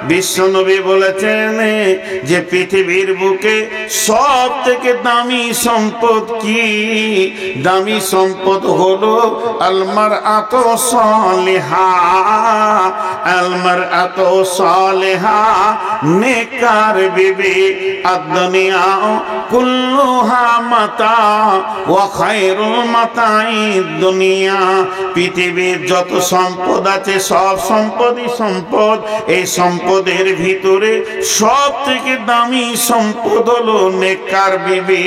বিশ্বনবী বলেছেন যে পৃথিবীর বুকে সব থেকে দামি সম্পদ কি? দামি সম্পদ হলো আলমারআতু সালিহা, আলমারআতু সালিহা, নেককার বিবি। আদ-দুনিয়া কুল্লুহা মাতা ওয়া খায়রুল মাতাঈদ দুনিয়া। পৃথিবীর যত সম্পদ আছে সব সম্পদই সম্পদ। এই সম্পদের ভিতরে সব থেকে দামি সম্পদ হলো নেককার বিবি।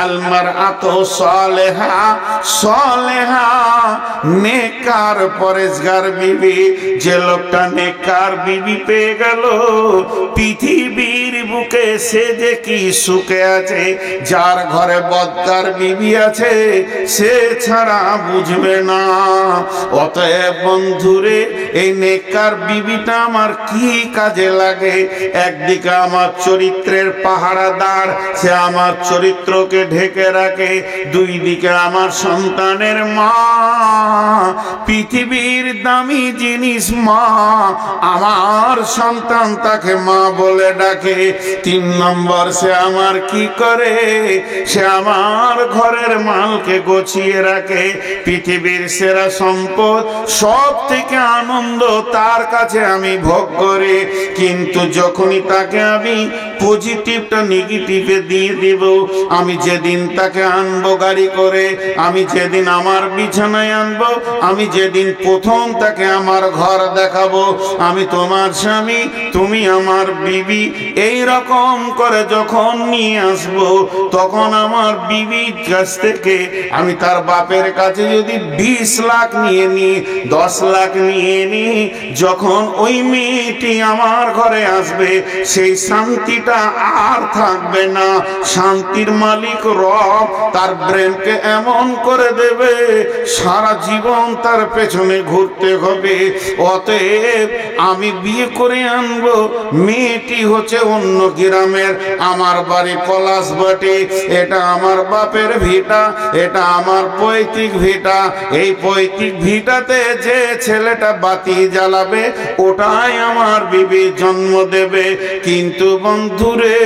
আলমারআতু সালিহা, সালিহা, নেককার পরেজগার বিবি। যে লোকটা নেককার বিবি পেয়ে গেল, পৃথিবীর বুকে সে যে কি সুখে আছে। যার ঘরে বদকার বিবি আছে সে ছাড়া বুঝবে না। অতএব বন্ধুরে, এই নেককার বিবিটা আমার কি কাজে লাগে? একদিকে আমার চরিত্রের পাহারাদার, সে আমার চরিত্রকে ঢেকে রাখে। দুই দিকে আমার সন্তানের মা, পৃথিবীর দামি জিনিস মা, আমার সন্তান তাকে মা বলে ডাকে। তিন নম্বর, সে আমার কি করে? সে আমার ঘরের মালকে গুছিয়ে রাখে। পৃথিবীর সেরা সম্পদ, সব থেকে আনন্দ তার কাছে আমি ভোগ করি। কিন্তু যখনই তাকে আমি পজিটিভটা নেগেটিভে দিয়ে দিব, আমি যেদিন তাকে আনবো গাড়ি করে, আমি যেদিন আমার বিছানায় আনবো, আমি যেদিন প্রথম তাকে আমার ঘর দেখাবো, আমি তোমার স্বামী, তুমি আমার বিবি, এই রকম করে যখন নিয়ে আসবো, তখন আমার বিবির কাছ থেকে আমি তার বাপের কাছে যদি 20 লাখ নিয়ে নি, 10 লাখ নিয়ে নি, যখন ওই মেয়েটি আমার ঘরে আসবে, সেই শান্তিটা আর থাকবে না। শান্তির মালিক রব তার ব্রেনকে এমন করে দেবে, সারা জীবন তার পেছনে ঘুরতে হবে। অতএব আমি বিয়ে করে আনবো, মেয়েটি হচ্ছে অন্য গ্রামের, আমার বাড়ি পলাশবাটি, এটা আমার বাপের ভিটা, এটা আমার পৈতৃক ভিটা। এই পৈতৃক ভিটাতে যে ছেলেটা বাতি জ্বালাবে, ওটাই আমার বিবি জন্ম দেবে। কিন্তু বন্ধুরে,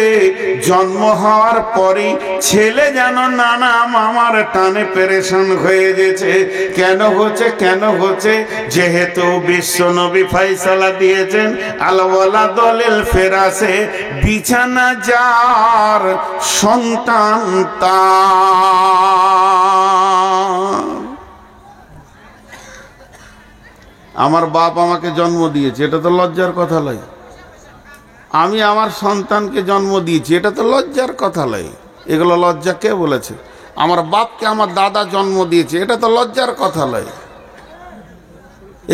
জন্ম হওয়ার পরই ছেলে যেন নানা মামার টানে পেরেশান হয়ে গেছে। কেন হচ্ছে? কেন হচ্ছে? যেহেতু বিশ্বনবী ফয়সালা দিয়েছেন, আল ওয়ালাদু লিল ফিরাসে, বিছানা যার সন্তান তার। আমার বাপ আমাকে জন্ম দিয়েছে, এটা তো লজ্জার কথা নয়। আমি আমার সন্তানকে জন্ম দিয়েছি, এটা তো লজ্জার কথা নয়। এগুলো লজ্জা কে বলেছে? আমার বাপকে আমার দাদা জন্ম দিয়েছে, এটা তো লজ্জার কথা নয়।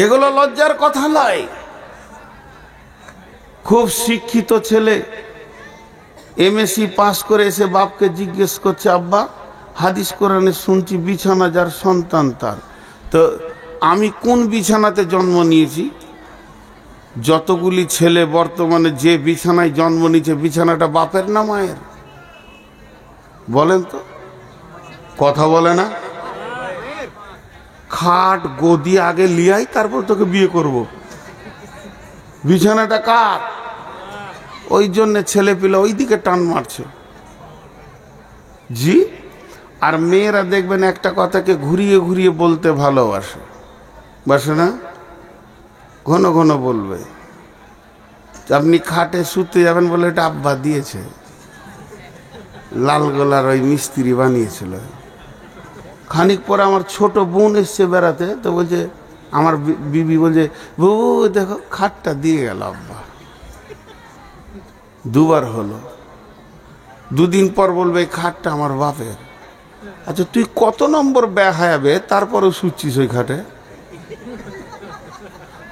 এগুলো লজ্জার কথা নয়। খুব শিক্ষিত ছেলে এমএসসি পাস করে এসে বাপকে জিজ্ঞেস করছে, আব্বা, হাদিস কোরআনে শুনছি বিছানা যার সন্তান তার, তো আমি কোন বিছানাতে জন্ম নিয়েছি? যতগুলি ছেলে বর্তমানে যে বিছানায় জন্ম নিয়েছে, বিছানাটা বাপের না মায়ের? বলেন তো, কথা বলে না? খাট গদি আগে লিয়াই, তারপর তোকে বিয়ে করব। বিছানাটা কার? ওই জন্য ছেলে পিলা ওই দিকে টান মারছে। জি। আর মেয়েরা দেখবেন একটা কথাকে ঘুরিয়ে ঘুরিয়ে বলতে ভালোবাসে, বাসে না? ঘন ঘন বলবে। আপনি খাটে শুতে যাবেন বলে, এটা আব্বা দিয়েছে, লাল গোলার ওই মিস্ত্রি বানিয়েছিল। খানিক পরে আমার ছোট বোন এসছে বেড়াতে, তো বলছে, আমার বিবি বলছে, বউ দেখো খাটটা দিয়ে গেল আব্বা। দুবার হলো। দুদিন পর বলবে খাটটা আমার বাপের। আচ্ছা, তুই কত নম্বর বেহায়াবে তারপরেও শুচ্ছিস ওই খাটে?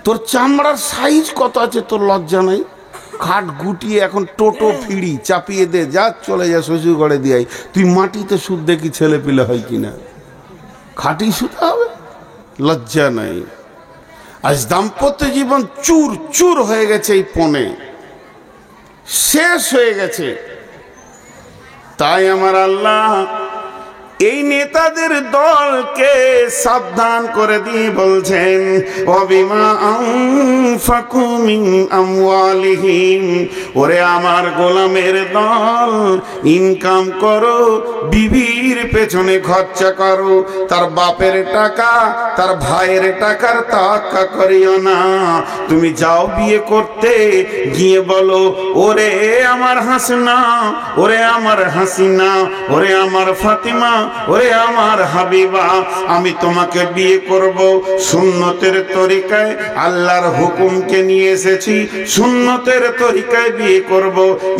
তোর চামড়ার সাইজ কত আছে, তোর লজ্জা নাই? খাট গুটিয়ে এখন টোটো ফিরি চাপিয়ে দে, যা চলে যা শ্বশুর ঘরে দিয়ে। তুই মাটিতে সুদ দেখি ছেলে পিলে হয় কিনা? খাটি শুতে হবে? লজ্জা নাই। আজ দাম্পত্য জীবন চুর চুর হয়ে গেছে, এই পণে শেষ হয়ে গেছে। তাই আমার আল্লাহ এই নেতাদের দলকে সাবধান করে দিয়ে বলছেন, ওবিমা আনফাকু মিন আমওয়ালিহিম, ওরে আমার গোলামের দল, ইনকাম করো, বিবির পেছনে খরচা করো, তার বাপের টাকা তার ভাইয়ের টাকার তাওয়াক্কা করিও না। তুমি যাও বিয়ে করতে, গিয়ে বলো, ওরে আমার হাসনা, ওরে আমার হাসিনা, ওরে আমার ফাতিমা, ওরে আমার হাবিবা, আমি তোমাকে বিয়ে করব সুন্নতের তরিকায়, আল্লাহর হুকুমকে নিয়ে এসেছি, সুন্নতের তরিকায় বিয়ে করব,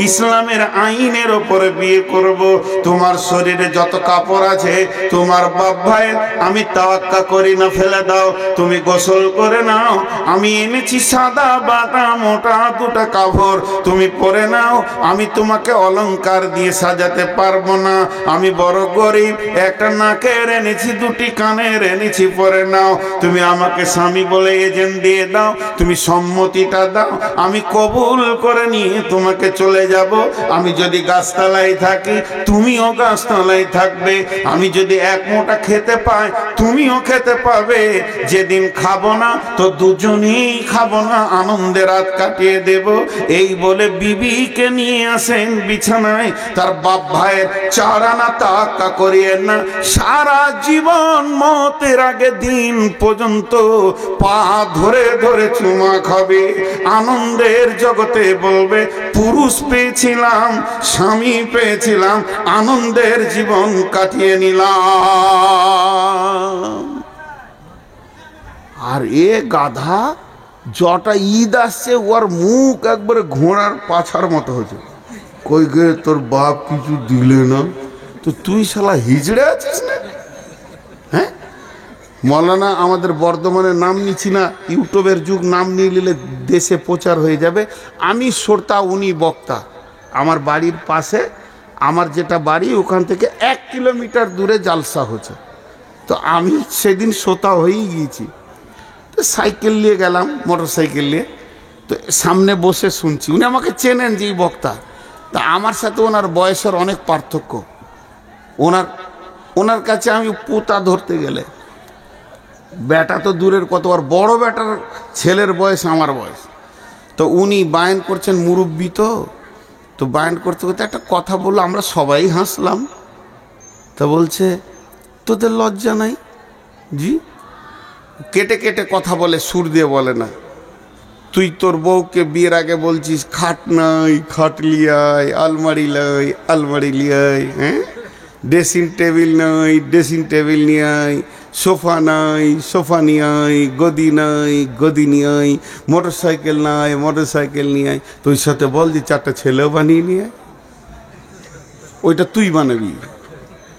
ইসলামের আইনের ওপরে বিয়ে করব। তোমার শরীরে যত কাপড় আছে তোমার বাপ ভাই আমি তাওয়াক্কা করি না, ফেলে দাও, তুমি গোসল করে নাও, আমি এনেছি সাদা বাটা মোটা দুটা কাপড়, তুমি পরে নাও, আমি তোমাকে অলংকার দিয়ে সাজাতে পারবো না, আমি বড় গরিব, একটা নাকের এনেছি, দুটি কানের এনেছি, পরে নাও, তুমি আমাকে স্বামী বলে এজেন্ট দিয়ে দাও, তুমি সম্মতিটা দাও, আমি কবুল করে নিয়ে তোমাকে চলে যাব। আমি যদি গাছতলায় থাকি তুমিও গাছতলায় থাকবে, আমি যদি এক মোটা খেতে পাই তুমিও খেতে পাবে, যেদিন খাবো না তো দুজনেই খাবো না, আনন্দে রাত কাটিয়ে দেব। এই বলে বিবিকে নিয়ে আসেন বিছানায়, তার বাপ ভাইয়ের 4 আনা তাওয়াক্কা করিয়েন না, সারা জীবন মতের আগে দিন পর্যন্ত পা ধরে ধরে চুমা খাবে, আনন্দের জগতে বলবে পুরুষ পেয়েছিলাম, স্বামী পেয়েছিলাম, আনন্দের জীবন কাটিয়ে নিলাম। আর এ গাধা জটা ঈদ আসছে, ওর মুখ একবারে ঘোড়ার পাছার মতো হয়েছে, কই গে তোর বাপ কিছু দিলে না, তো তুই শালা হিজড়ে আছিস না? হ্যাঁ, মৌলানা আমাদের বর্ধমানের নাম নিচ্ছি না, ইউটিউবের যুগ, নাম নিয়ে নিলে দেশে প্রচার হয়ে যাবে। আমি শ্রোতা, উনি বক্তা। আমার বাড়ির পাশে, আমার যেটা বাড়ি ওখান থেকে 1 কিলোমিটার দূরে জালসা হচ্ছে, তো আমি সেদিন শ্রোতা হয়েই গিয়েছি। তো সাইকেল নিয়ে গেলাম, মোটর সাইকেল নিয়ে, তো সামনে বসে শুনছি, উনি আমাকে চেনেন যে এই বক্তা, তা আমার সাথে ওনার বয়সের অনেক পার্থক্য। ওনার কাছে আমি পুতা ধরতে গেলে, বেটা তো দূরের কত, আর বড় বেটার ছেলের বয়স আমার বয়স, তো উনি বায়ান করছেন, মুরব্বী তো বায়ান করতে করতে একটা কথা বললো, আমরা সবাই হাসলাম। তা বলছে, তোদের লজ্জা নাই? জি। কেটে কেটে কথা বলে, সুর দিয়ে বলে না। তুই তোর বউকে বিয়ের আগে বলছিস খাট নাই, খাট লিয়াই, আলমারি লাই, আলমারি লিয়াই, হ্যাঁ, ড্রেসিং টেবিল নাই, ড্রেসিং টেবিল নিয়ে আয়, সোফা নাই, সোফা নিয়ে আয়, গদি নাই, গদি নিয়ে আয়, মোটর সাইকেল নাই, মোটর সাইকেল নিয়ে আয়। তুই সাথে বল যে 4টা ছেলেও বানিয়ে নিয়ে আয়, ওইটা তুই বানাবি,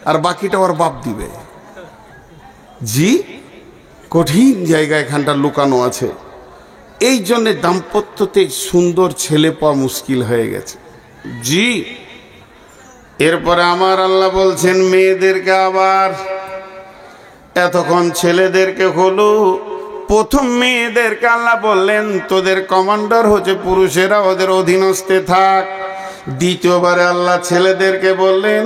আর বাকিটা ওর বাপ দিবে। জি, কঠিন জায়গা এখানটা লুকানো আছে। এই জন্যে দাম্পত্যতে সুন্দর ছেলে পাওয়া মুশকিল হয়ে গেছে। জি। এরপরে আমার আল্লাহ বলছেন মেয়েদেরকে, আবার এতক্ষণ ছেলেদেরকে হলো, প্রথম মেয়েদেরকে আল্লাহ বললেন তোদের কমান্ডার হচ্ছে পুরুষেরা, ওদের অধীনস্থে থাক। দ্বিতীয়বারে আল্লাহ ছেলেদেরকে বললেন,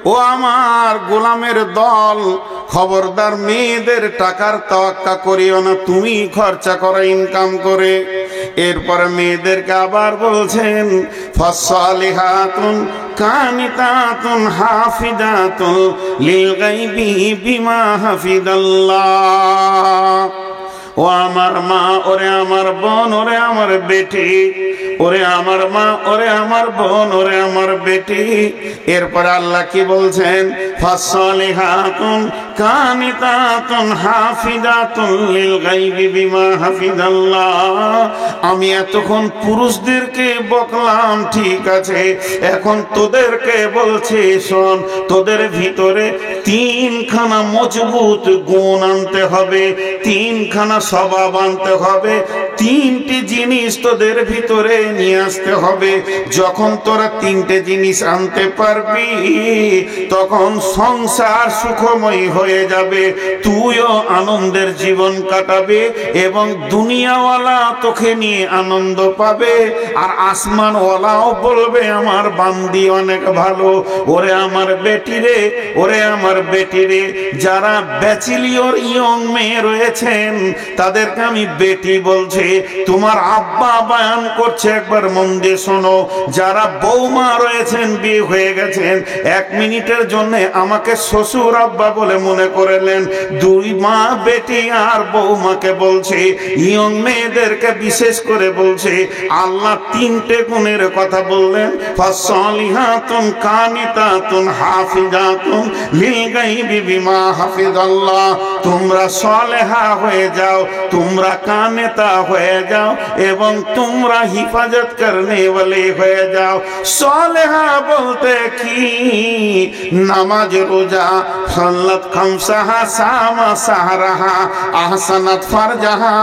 ও আমার গোলামের দল, খবরদার মেয়েদের টাকার তাওয়াক্কা করিও না, তুমি খরচা করো ইনকাম করে। এরপরে মেয়েদেরকে আবার বলছেন, ফাসসালিহাতুন কানিতাতুন হাফিজাতুন লিল গায়বি বিমা হাফিজাল্লাহ। ও আমার মা, ওরে আমার বোন, ওরে আমার বেটি, ওরে আমার মা, ওরে আমার বোন, ওরে আমার বেটি। এরপর আল্লাহ কি বলছেন, ফাসসালিহাতুন কানিতাতুন হাফিজাতুন লিল গায়বি বিমা হাফিজাল্লাহ। আমি এতক্ষণ পুরুষদেরকে বকলাম, ঠিক আছে, এখন তোদেরকে বলছি শোন, তোদের ভিতরে 3খানা মজবুত গুণ আনতে হবে, 3খানা স্বভাব আনতে হবে, 3টি জিনিস তোদের ভিতরে নিয়ে আসতে হবে। যখন তোরা 3টে জিনিস আনতে পারবি তখন সংসার সুখময় হয়ে যাবে, তুইও আনন্দের জীবন কাটাবে এবং দুনিয়াওয়ালা তোকে নিয়ে আনন্দ পাবে, আর আসমানওয়ালাও বলবে আমার বান্দি অনেক ভালো। ওরে আমার বেটি রে, ওরে আমার আমার বেটিরে, যারা ব্যাচেলিয়র ইয়ং মেয়ে রয়েছেন তাদেরকে আমি বেটি বলছি। তোমার আব্বা বয়ান করছে, একবার মন দিয়ে শোনো। যারা বৌমা রয়েছেন, বিয়ে হয়ে গেছেন, 1 মিনিটের জন্য আমাকে শ্বশুর আব্বা বলে মনে করলেন। 2 মা বেটি আর বৌমাকে বলছে, ইয়ং মেয়েদেরকে বিশেষ করে বলছে। আল্লাহ 3টে গুণের কথা বললেন, ফাসলিহাতুন কানিতাতুন হাফিজাতুন লিল গায়বি বিমা হাফিজাল্লাহ। তোমরা সালেহা হয়ে যাও, তোমরা কানেতা হয়ে যাও, এবং তোমরা হিফাজত করনে वाले হয়ে যাও। সালেহা বলতে কি? নামাজ, রোজা, সালাত খামসাহা, সামা সাহরাহা, আহসানাত ফারজাহা,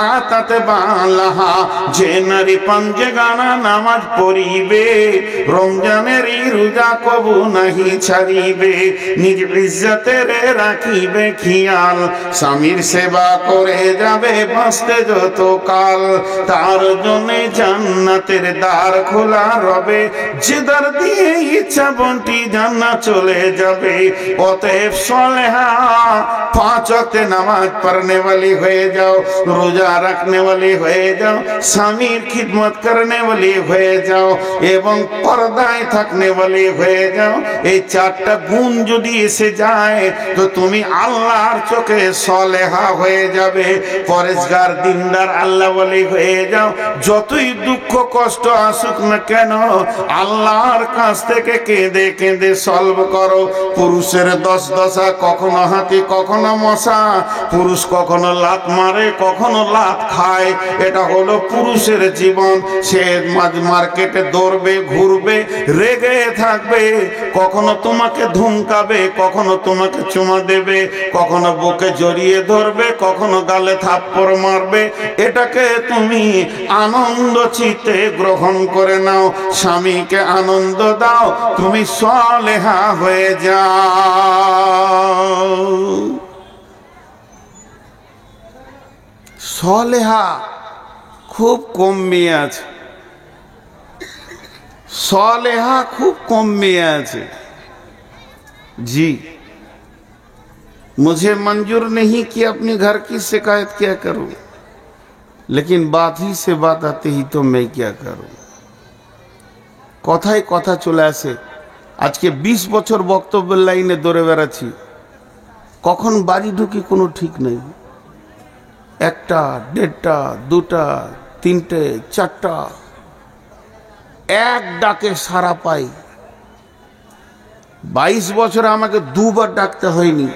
আতাত বালাহা। যে নারী পাঞ্জেগানা নামাজ পড়িবে, রমজানের রোজা কবু নাহি ছাড়িবে, নিজ ইজ্জতের রাখিবে খেয়াল, স্বামীর সেবা করে যাবে বাঁচতে যত কাল, তার জন্য জান্নাতের দ্বার খোলা রবে, যে দ্বার দিয়ে ইচ্ছা বন্টি জান্নাত চলে যাবে। অতএব সালেহা 5 ওয়াক্ত নামাজ পড়নে वाली হয়ে যাও, রোজা রাখনে वाली হয়ে যাও, স্বামীর খিদমত করনে वाली হয়ে যাও, এবং পর্দায় থাকনে वाली হয়ে যাও। এই 4টা গুণ যদি এসে যায় তো তুমি আল্লাহর চোখে সালেহা হয়ে যাবে, পরেশগার, দিনদার, আল্লাহ ওয়ালি হয়ে যাও। যতই দুঃখ কষ্ট আসুক না কেন, আল্লাহর কাছ থেকে কেঁদে কেঁদে সলভ করো। পুরুষের 10 দশা, কখনো হাতি কখনো মশা। পুরুষ কখনো লাত মারে, কখনো লাত খায়, এটা হলো পুরুষের জীবন। সে মার্কেটে দৌড়বে, ঘুরবে, রেগে থাকবে, কখনো তোমাকে ধুমকাবে, কখনো তোমাকে চুমা দেবে, কখনো বুকে জড়িয়ে ধরবে, কখনো গালে থাপ্পড় মারবে। এটাকে তুমি আনন্দ চিত্তে গ্রহণ করে নাও, স্বামীকে আনন্দ দাও, তুমি সালেহা হয়ে যাও। সালেহা খুব কম মেয়ে আছে, सालेहा खूब कम में আছে। जी, मुझे मंजूर नहीं कि अपने घर की शिकायत क्या करूं, लेकिन बात ही से बात आती ही तो मैं क्या करूं। কথায় কথা চলে আসে। আজকে 20 বছর বক্তব্যের লাইনে দৌড়ে বেড়াচ্ছি, কখন বাড়ি ঢুকি কোনো ঠিক নেই। 1টা, 1.5টা, 2টা, 3টে, 4টা, এক ডাকে সারা পাই। 22 বছরে আমাকে 2বার ডাকতে হয়নি।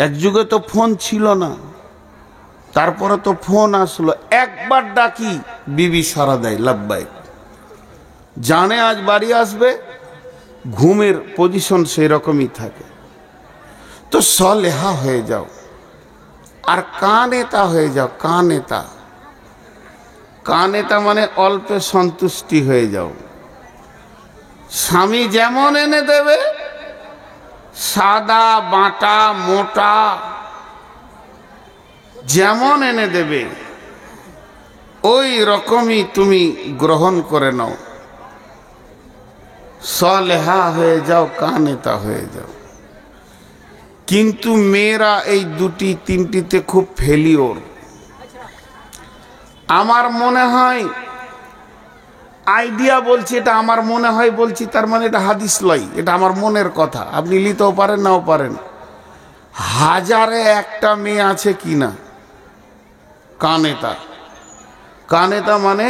এক যুগে তো ফোন ছিল না, তারপরে তো ফোন আসলো। একবার ডাকি, বিবি সারা দেয়, লাব্বাই। জানে আজ বাড়ি আসবে, ঘুমের পজিশন সেই রকমই থাকে। তো সালেহা হয়ে যাও আর কানেতা হয়ে যাও। কানেতা, কানেতা মানে অল্পে সন্তুষ্টি হয়ে যাও। স্বামী যেমন এনে দেবে, সাদা বাটা মোটা যেমন এনে দেবে, ওই রকমই তুমি গ্রহণ করে নাও। সালেহা হয়ে যাও, কানেতা হয়ে যাও। কিন্তু মেয়েরা এই 2টি 3টিতে খুব ফেলিওর। আমার মনে হয়, আইডিয়া বলছি, এটা আমার মনে হয় বলছি, তার মানে এটা হাদিস লয়, এটা আমার মনের কথা। আপনি নিতেও পারেন, নাও পারেন। 1000-এ 1টা মেয়ে আছে কিনা কানেতা। কানেতা মানে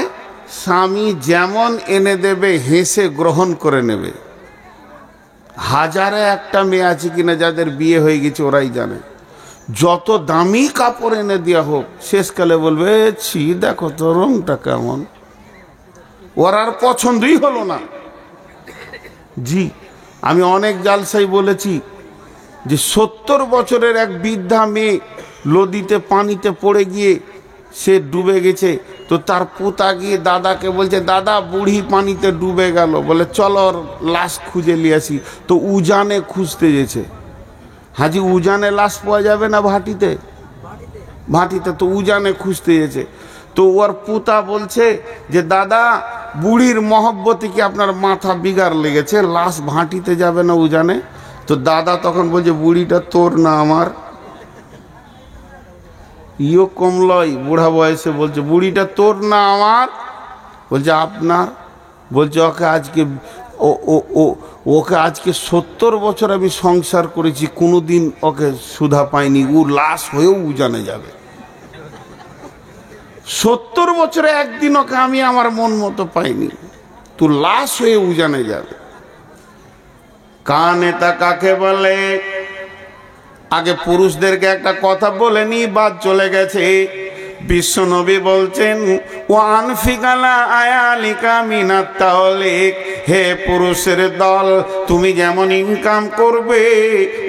স্বামী যেমন এনে দেবে হেসে গ্রহণ করে নেবে। 1000-এ 1টা মেয়ে আছে কিনা যাদের বিয়ে হয়ে গেছে ওরাই জানে। যত দামি কাপড় এনে দেওয়া হোক, শেষকালে বলবে ছি দেখো তো রংটা কেমন, ওর আর পছন্দই হলো না। জি, আমি অনেক জালসাই বলেছি যে 70 বছরের এক বৃদ্ধা মেয়ে নদীতে পানিতে পড়ে গিয়ে সে ডুবে গেছে। তো তার পোতা গিয়ে দাদাকে বলছে, দাদা বুড়ি পানিতে ডুবে গেল, বলে চলো ওর লাশ খুঁজে নিয়ে আসি। তো উজানে খুঁজতে গেছে। হাজি, উজানে লাশ পাওয়া যাবে না ভাটিতে? ভাটিতে তো উজানে খুঁজতে গেছে। তো ওর পোতা বলছে যে দাদা বুড়ির মহব্বতে কি আপনার মাথা বিগার লেগেছে, লাশ ভাঁটিতে যাবে না উজানে? তো দাদা তখন বলছে বুড়িটা তোর না আমার। ইও কমলয় বুড়া বয়সে বলছে বুড়িটা তোর না আমার? বলছে আপনার। বলছে ওকে আজকে ওকে আজকে 70 বছর আমি সংসার করেছি, কোনোদিন ওকে সুধা পাইনি, ও লাশ হয়েও উজানে যাবে। 70 বছরে একদিন ওকে আমি আমার মন মতো পাইনি, তুই লাশ হয়ে উজানে যাবে। কানেতা কাকে বলে? আগে পুরুষদেরকে একটা কথা বলে নি, বাদ চলে গেছে। বিশ্বনবী বলছেন ওয়ান ফিকালা আয়ালিকা মিনাত তাওলিক, হে পুরুষের দল, তুমি যেমন ইনকাম করবে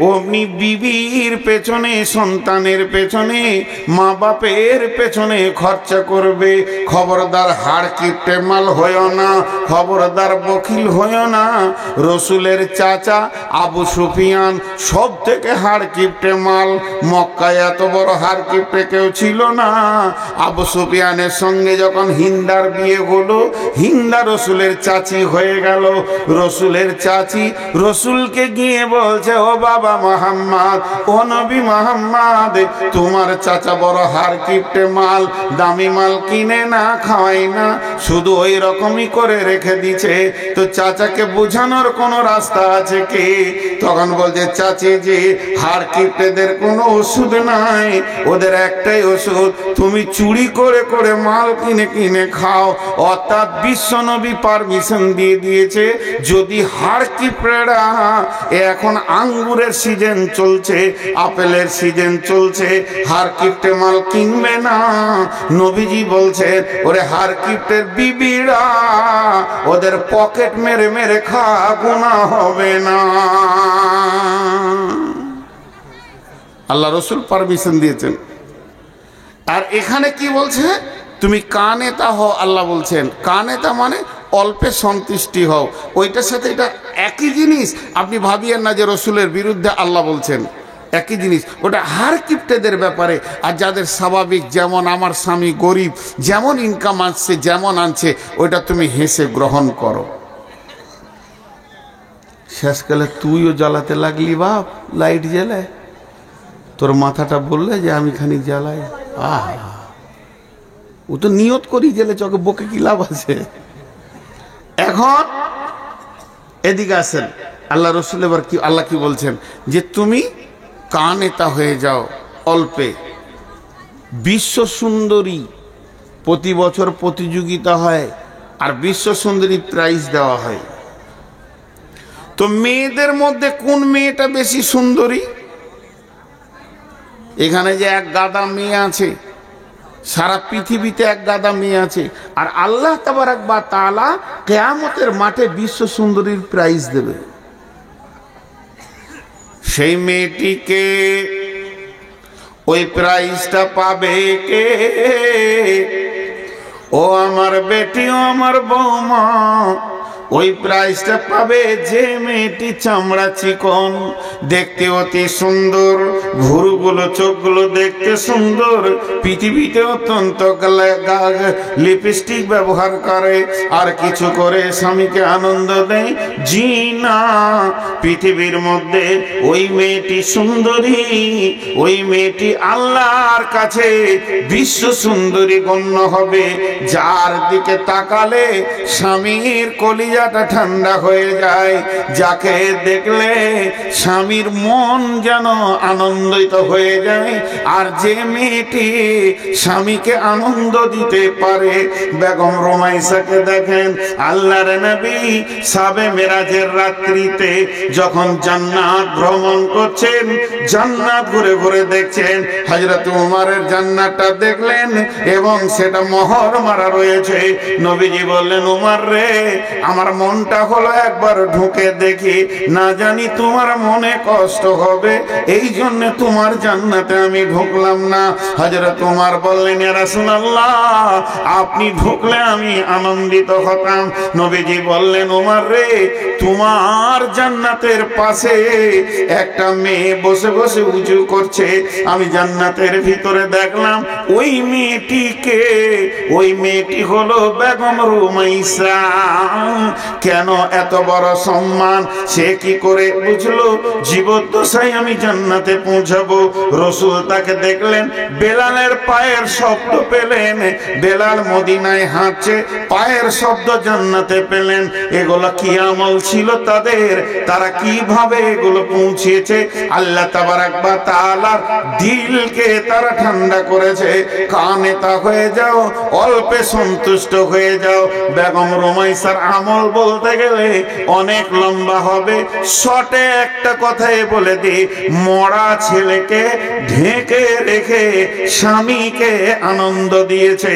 অমনি বিবির পেছনে, সন্তানের পেছনে, মা বাপের পেছনে খরচা করবে। খবরদার হাড় কিপটে মাল হয়েও না, খবরদার বকিল হয়েও না। রসুলের চাচা আবু সুফিয়ান সব থেকে হাড় কিপটে মাল। মক্কায় এত বড় হাড় কিপটে কেউ ছিল না। আবু সুফিয়ানের সঙ্গে যখন হিন্দার বিয়ে হলো, হিন্দা রসুলের চাচি হয়ে গেল। রসুলের চাচি রসুলকে গিয়ে বলছে ও বাবা মুহাম্মদ, ও নবী মুহাম্মদ, তোমার চাচা বড় হার কিপটে মাল, দামি মাল কিনে না, খাওয়াই না, শুধু ওই রকমই করে রেখে দিছে। তো চাচাকে বোঝানোর কোনো রাস্তা আছে কি? তখন বলছে চাচি জি, হার কিপটেদের কোনো ওষুধ নাই, ওদের একটাই ওষুধ, তুমি চুরি করে করে মাল কিনে কিনে খাও। অর্থাৎ বিশ্বনবী পারমিশন দিয়ে দিয়েছে, যদি হাড় কিপড়েরা, এখন আঙ্গুরের সিজন চলছে, আপেলের সিজন চলছে, হাড় কিপটে মাল কিনবে না। নবীজি বলছে ওরে হাড় কিপটের বিবিরা, ওদের পকেট মেরে মেরে খা, গুনাহ হবে না। আল্লাহ রসুল পারমিশন দিয়েছেন। আর এখানে কি বলছে? তুমি কানেতা হও। আল্লাহ বলছেন কানেতা মানে অল্পে সন্তুষ্টি হও। ওইটার সাথে এটা একই জিনিস, আপনি ভাবিয়েন না যে রসুলের বিরুদ্ধে আল্লাহ বলছেন, একই জিনিস। ওটা হার কিপ্টেদের ব্যাপারে। আর যাদের স্বাভাবিক, যেমন আমার স্বামী গরিব, যেমন ইনকাম আসছে, যেমন আনছে, ওইটা তুমি হেসে গ্রহণ করো। শেষকালে তুইও জ্বালাতে লাগলি বাপ, লাইট জ্বালায়, তোর মাথাটা বললে যে আমি খানি জ্বালাই। ও তো নিয়ত করি জেলে, চকে বকে কি লাভ আছে? এখন এদিকে আসেন, আল্লাহ রসুল এবার কি, আল্লাহ কি বলছেন যে তুমি কানেতা হয়ে যাও অল্পে। বিশ্ব সুন্দরী প্রতি বছর প্রতিযোগিতা হয়, আর বিশ্ব সুন্দরী প্রাইজ দেওয়া হয়। তো মেয়েদের মধ্যে কোন মেয়েটা বেশি সুন্দরী? এখানে যে এক গাদা মেয়ে আছে, সারা পৃথিবীতে এক গাদা মেয়ে আছে, আর আল্লাহ তাবারক ওয়া তাআলা কিয়ামতের মাঠে বিশ্ব সুন্দরীর প্রাইজ দেবে। সেই মেয়েটিকে, ওই প্রাইজটা পাবে কে? ও আমার বেটি, ও আমার বৌমা, ওই প্রাইজটা পাবে যে মেয়েটি চামড়া চিকন, দেখতে অতি সুন্দর, ভুরুগুলো চোখগুলো দেখতে সুন্দর, পৃথিবীতে অত্যন্ত লিপস্টিক ব্যবহার করে, আর কিছু করে স্বামীকে আনন্দ দেয়। জি না, পৃথিবীর মধ্যে ওই মেয়েটি সুন্দরী, ওই মেয়েটি আল্লাহর কাছে বিশ্ব সুন্দরী গণ্য হবে, যার দিকে তাকালে স্বামীর কলিজা ঠান্ডা হয়ে যায়, যাকে দেখলে স্বামীর মন যেন আনন্দিত হয়ে যায়। আর যে মেয়েটি স্বামীকে আনন্দ দিতে পারে, বেগম রোমাইসাকে দেখেন, আল্লাহর নবী সাবে মেরাজের রাত্রিতে যখন জান্নাত ভ্রমণ করছেন, জান্নাত ঘুরে ঘুরে দেখছেন, হযরত উমরের জান্নাতটা দেখলেন এবং সেটা মোহর মারা রয়েছে। নবীজি বললেন উমর রে, আমার মনটা হলো একবার ঢুকে দেখি, না জানি তোমার মনে কষ্ট হবে, এই জন্য তোমার জান্নাতে আমি ঢুকলাম না। হযরত ওমর বললেন, ইয়া রাসূলুল্লাহ, আপনি ঢুকলে আমি আনন্দিত হতাম। নবীজি বললেন, ওমর রে, তোমার জান্নাতের পাশে একটা মেয়ে বসে বসে উজু করছে, আমি জান্নাতের ভিতরে দেখলাম ওই মেয়েটিকে, ওই মেয়েটি হলো বেগম রুমাইসা। কেন এত বড় সম্মান? সে কি করে বুঝলো জীবদ্দশায় আমি জান্নাতে পৌঁছাবো? রাসূল তাকে দেখলেন, বেলালের পায়ের শব্দ পেলেন, বেলাল মদিনায় হাঁটছে, পায়ের শব্দ জান্নাতে পেলেন। এগুলো কি আমল ছিল তাদের? তারা কিভাবে এগুলো পৌঁছেছে? আল্লাহ তাবারাক ওয়া তাআলার দিলকে তারা ঠান্ডা করেছে। কানে তা হয়ে যাও, অল্পে সন্তুষ্ট হয়ে যাও। বেগম রুমাইসার আমল বলতে গেলে অনেক লম্বা হবে, শর্টে একটা কথাই বলে দিই, মরা ছেলেকে ঢেকে রেখে স্বামীকে আনন্দ দিয়েছে।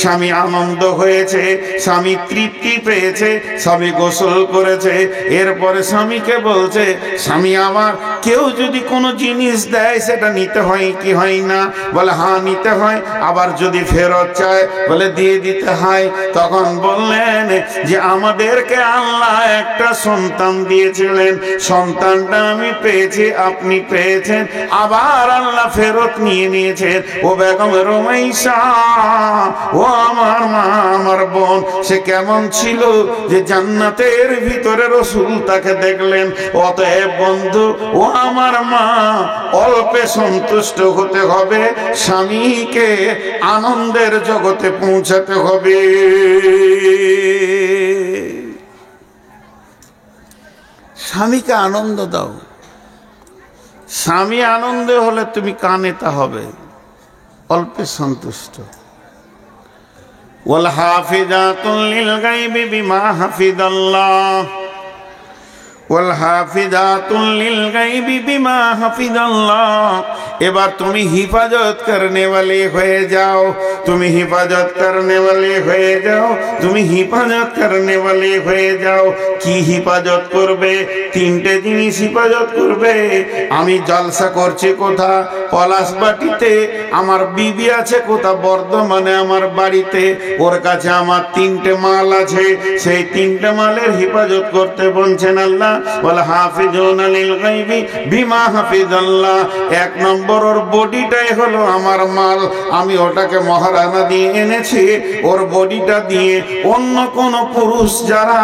স্বামী আনন্দ হয়েছে, স্বামী তৃপ্তি পেয়েছে, স্বামী গোসল করেছে। এরপরে স্বামীকে বলছে, স্বামী আমার, কেউ যদি কোনো জিনিস দেয় সেটা নিতে হয় কি হয় না? বলে হ্যাঁ নিতে হয়। আবার যদি ফেরত চায় বলে দিয়ে দিতে হয়। তখন বললেন যে আমাদেরকে আল্লাহ একটা সন্তান দিয়েছিলেন, সন্তানটা আমি পেয়েছি, আপনি পেয়েছেন, আবার আল্লাহ ফেরত নিয়ে নিয়েছেন। ও বেগম রুমাইসা, ও আমার মা, আমার বোন, সে কেমন ছিল যে জান্নাতের ভিতরে রাসূল তাকে দেখলেন। অতএব বন্ধু, ও আমার মা, অল্পে সন্তুষ্ট হতে হবে, স্বামীকে আনন্দের জগতে পৌঁছাতে হবে। স্বামীকে আনন্দ দাও। স্বামী আনন্দ হলে তুমি কানে তা হবে, অল্পে সন্তুষ্ট। ওয়াল হাফিজাতুল লিল গায়বি বিমা হাফিজাল্লাহ, ওয়াল হাফিজাতুল লিল গায়বি বিমা হাফিজাল্লাহ। এবার তুমি হিফাজত করনে वाले হয়ে যাও, তুমি হিফাজত করনে वाले হয়ে যাও, তুমি হিফাজত করনে वाले হয়ে যাও। কি হিফাজত করবে? তিনটে জিনিস হিফাজত করবে। আমি জলসা করছি কোথা? পলাশবাটিতে। আমার বিবি আছে কোথা? বর্ধমানে আমার বাড়িতে। ওর কাছে আমার তিনটে মাল আছে, সেই তিনটে মালের হিফাজত করতে বলছেন আল্লাহ। ওয়াল হাফিজুনা লিল গায়বি বিমা হাফিজাল্লাহ। এক নম্বর, ওর বডিটাই হলো আমার মাল, আমি ওটাকে মহারানা দিয়ে এনেছি। ওর বডিটা দিয়ে অন্য কোন পুরুষ যারা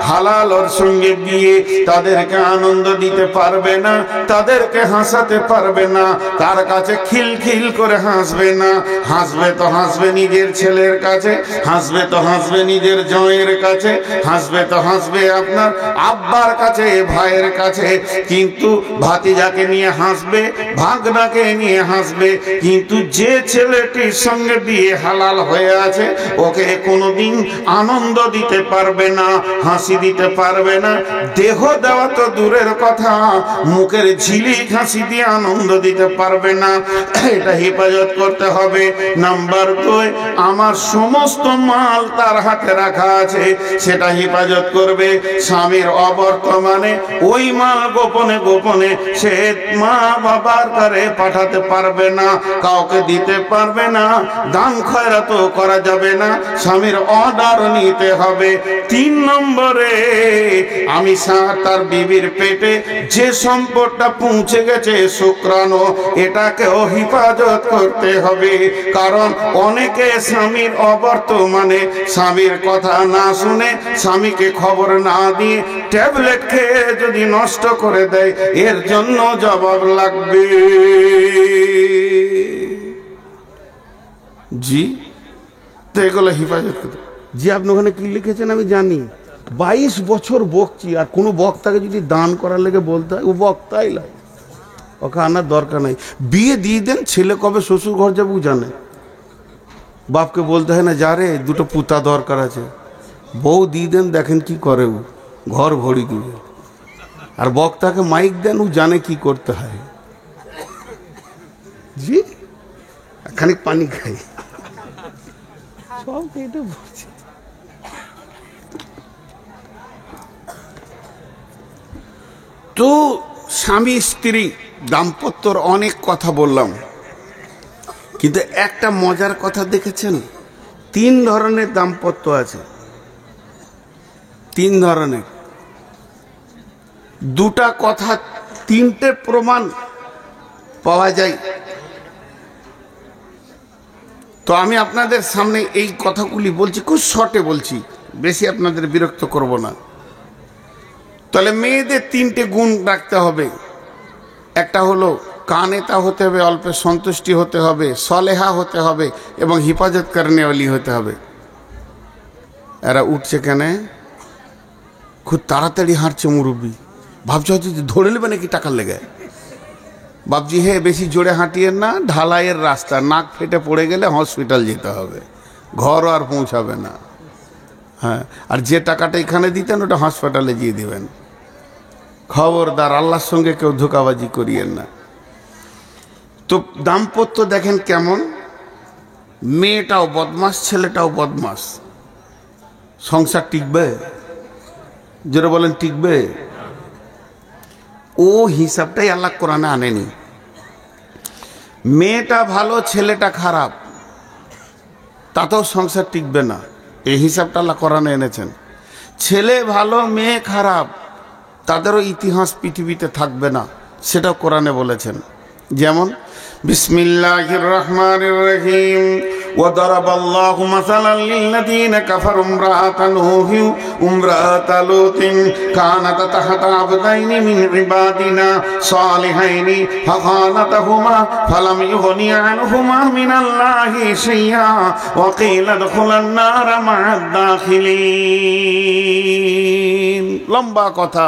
হালাল ওর সঙ্গে বিয়ে, তাদেরকে আনন্দ দিতে পারবে না, তাদেরকে হাসাতে পারবে না, তার কাছে খিলখিল করে হাসবে না। হাসবে তো হাসবে নিজের ছেলের কাছে, হাসবে তো হাসবে নিজের জয়ের কাছে, হাসবে তো হাসবে আপনার আব্বার কাছে, ভাইয়ের কাছে। কিন্তু ভাতিজাকে নিয়ে হাসবে, ভাগনাকে নিয়ে হাসবে। কিন্তু যে ছেলেটির সঙ্গে বিয়ে হালাল হয়ে আছে, ওকে কোনোদিন আনন্দ দিতে পারবে না, হাসি দিতে পারবে না। দেহ দেওয়া তো দূরের কথা, মুখের ঝিলিক হাসি দিয়ে আনন্দ দিতে পারবে না। এটা হেফাজত করতে হবে। নাম্বার 2, আমার সমস্ত মাল তার হাতে রাখা আছে, সেটা হেফাজত করবে। স্বামীর অবর্তমানে ওই মাল গোপনে গোপনে সে মা বাবার কাছে পাঠাতে পারবে না, কাউকে দিতে পারবে না, দান খয়রাত করা যাবে না, স্বামীর অর্ডার নিতে হবে। 3 নম্বরে, আমি তার বিবির পেটে যে সম্পদটা পৌঁছে গেছে শুক্রাণু, এটাকেও হিফাজত করতে হবে। কারণ অনেকে স্বামীর অবর্তমানে স্বামীর কথা না শুনে, স্বামীকে খবর না দিয়ে ট্যাবলেট খেয়ে যদি নষ্ট করে দেয়, এর জন্য জবাব লাগবে। জি, তো এগুলো হিফাজত করতে। জি, আপনি ওখানে কি লিখেছেন আমি জানি। 22 বছর বকছি, আর কোনো বক্তাকে যদি দান করার লেগে বলতে হয়, ও বক্তাই লাগে, ওকে আনার দরকার নাই। বিয়ে দিয়ে দেন, ছেলে কবে শ্বশুর ঘর যাবো জানে। বাপকে বলতে হয় না, যা রে 2টো পুতা দরকার আছে, বউ দিয়ে দেন, দেখেন কি করে, ও ঘর ভরি দিবে। আর বক্তাকে মাইক দেন, ও জানে কি করতে হয়। জি, খানিক পানি খাই, সব এটা বলছি। তো স্বামী স্ত্রী দাম্পত্যর অনেক কথা বললাম, কিন্তু একটা মজার কথা দেখেছেন? 3 ধরনের দাম্পত্য আছে, 3 ধরনের। 2টা কথা 3টে প্রমাণ পাওয়া যায়। তো আমি আপনাদের সামনে এই কথাগুলি বলছি, খুব শর্টে বলছি, বেশি আপনাদের বিরক্ত করব না। তাহলে মেয়েদের 3টে গুণ রাখতে হবে। একটা হলো কানেতা হতে হবে, অল্পে সন্তুষ্টি হতে হবে, সলেহা হতে হবে এবং হিফাজত করনেওয়ালি হতে হবে। এরা উঠছে কেন? খুব তাড়াতাড়ি হাঁটছে মুরব্বী, ভাবছে হয়তো ধরে নেবে নাকি টাকার লেগে। বাবজি হে বেশি জোরে হাঁটিয়েন না, ঢালাইয়ের রাস্তা, নাক ফেটে পড়ে গেলে হসপিটাল যেতে হবে, ঘরও আর পৌঁছাবে না। হ্যাঁ, আর যে টাকাটা এখানে দিতেন ওটা হাসপাতালে দিয়ে দিবেন। খবরদার, আল্লাহর সঙ্গে কেউ ধোঁকাবাজি করিয়েন না। তো দাম্পত্য দেখেন কেমন, মেয়েটাও বদমাস, ছেলেটাও বদমাস, সংসার টিকবে? যারা বলেন টিকবে? ও হিসাবটাই আল্লাহ কোরআনে আনেনি। মেয়েটা ভালো, ছেলেটা খারাপ, তাতেও সংসার টিকবে না, এই হিসাবটা আল্লাহ কোরআনে এনেছেন। ছেলে ভালো, মেয়ে খারাপ, তাদেরও ইতিহাস পৃথিবীতে থাকবে না, সেটাও কোরআনে বলেছেন। যেমন বিসমিল্লাহির রহমানির রহিম, وضرب الله مثلا للذين كفروا امرأة نوح وامرأة لوط كانتا تحت عبدين من عبادنا صالحين فخانتهما فلم يغني عنهما من الله شيئا وقيل ادخلا النار مع الداخلين। লম্বা কথা,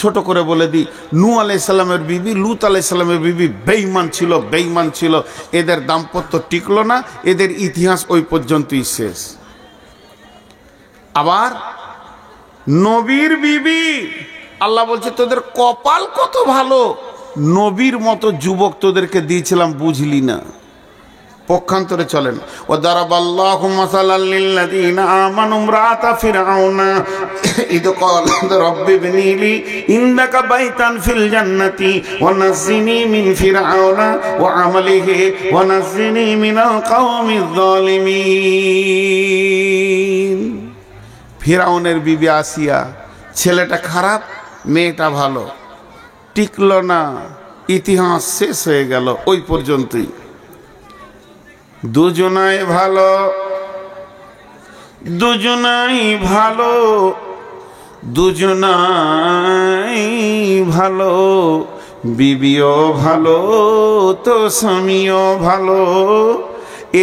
ছোট করে বলে দিই। নূহ আলাইহিস সালামের বিবি, লূত আলাইহিস সালামের বিবি বেঈমান ছিল, বেঈমান ছিল। এদের দাম্পত্য টিকলো না, এদের ইতিহাস ওই পর্যন্তই শেষ। আবার নবীর বিবি, আল্লাহ বলছে তোদের কপাল কত ভালো, নবীর মতো যুবক তোদেরকে দিয়েছিলাম, বুঝলি না। পক্ষান্তরে চলেন, ও দারাবাল্লাহু মাসালাল লিল্লাযীনা আমানু ইমরাআতা ফিরআউনা ইদ ক্বালাত রাব্বি ইবনি লি ইন্নাকা বাইতান ফিল জান্নাতি ওয়া নাজ্জিনি মিন ফিরআউনা ওয়া আমালিহি ওয়া নাজ্জিনি মিনাল কওমিজ যালিমিন। ফিরআউনের বিবি আসিয়া, ছেলেটা খারাপ, মেয়েটা ভালো, টিকলো না, ইতিহাস শেষ হয়ে গেল ওই পর্যন্তই। দুজনাই ভালো, দুজনাই ভালো, দুজনাই ভালো, বিবিও ভালো তো স্বামীও ভালো।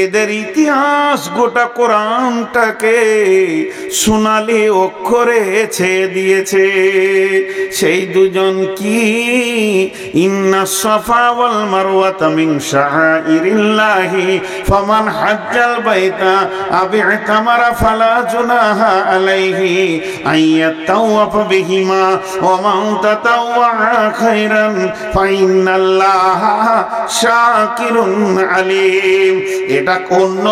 এদের ইতিহাস গোটা কোরআনটাকে সোনালি অক্ষরে ছেয়ে দিয়েছে। সেই দুজন কি? ইন্নাস সাফা ওয়াল মারওয়াতা মিন শাআইরিল্লাহি ফামান হাজ্জাল বাইতা আও ইতামারা ফালা জুনাহা আলাইহি আইয়াতাওয়াফ বিহিমা ওয়া মান তাতাওয়া খায়রান ফাইন্নাল্লাহা শাকিরুন আলিম। এটা অন্য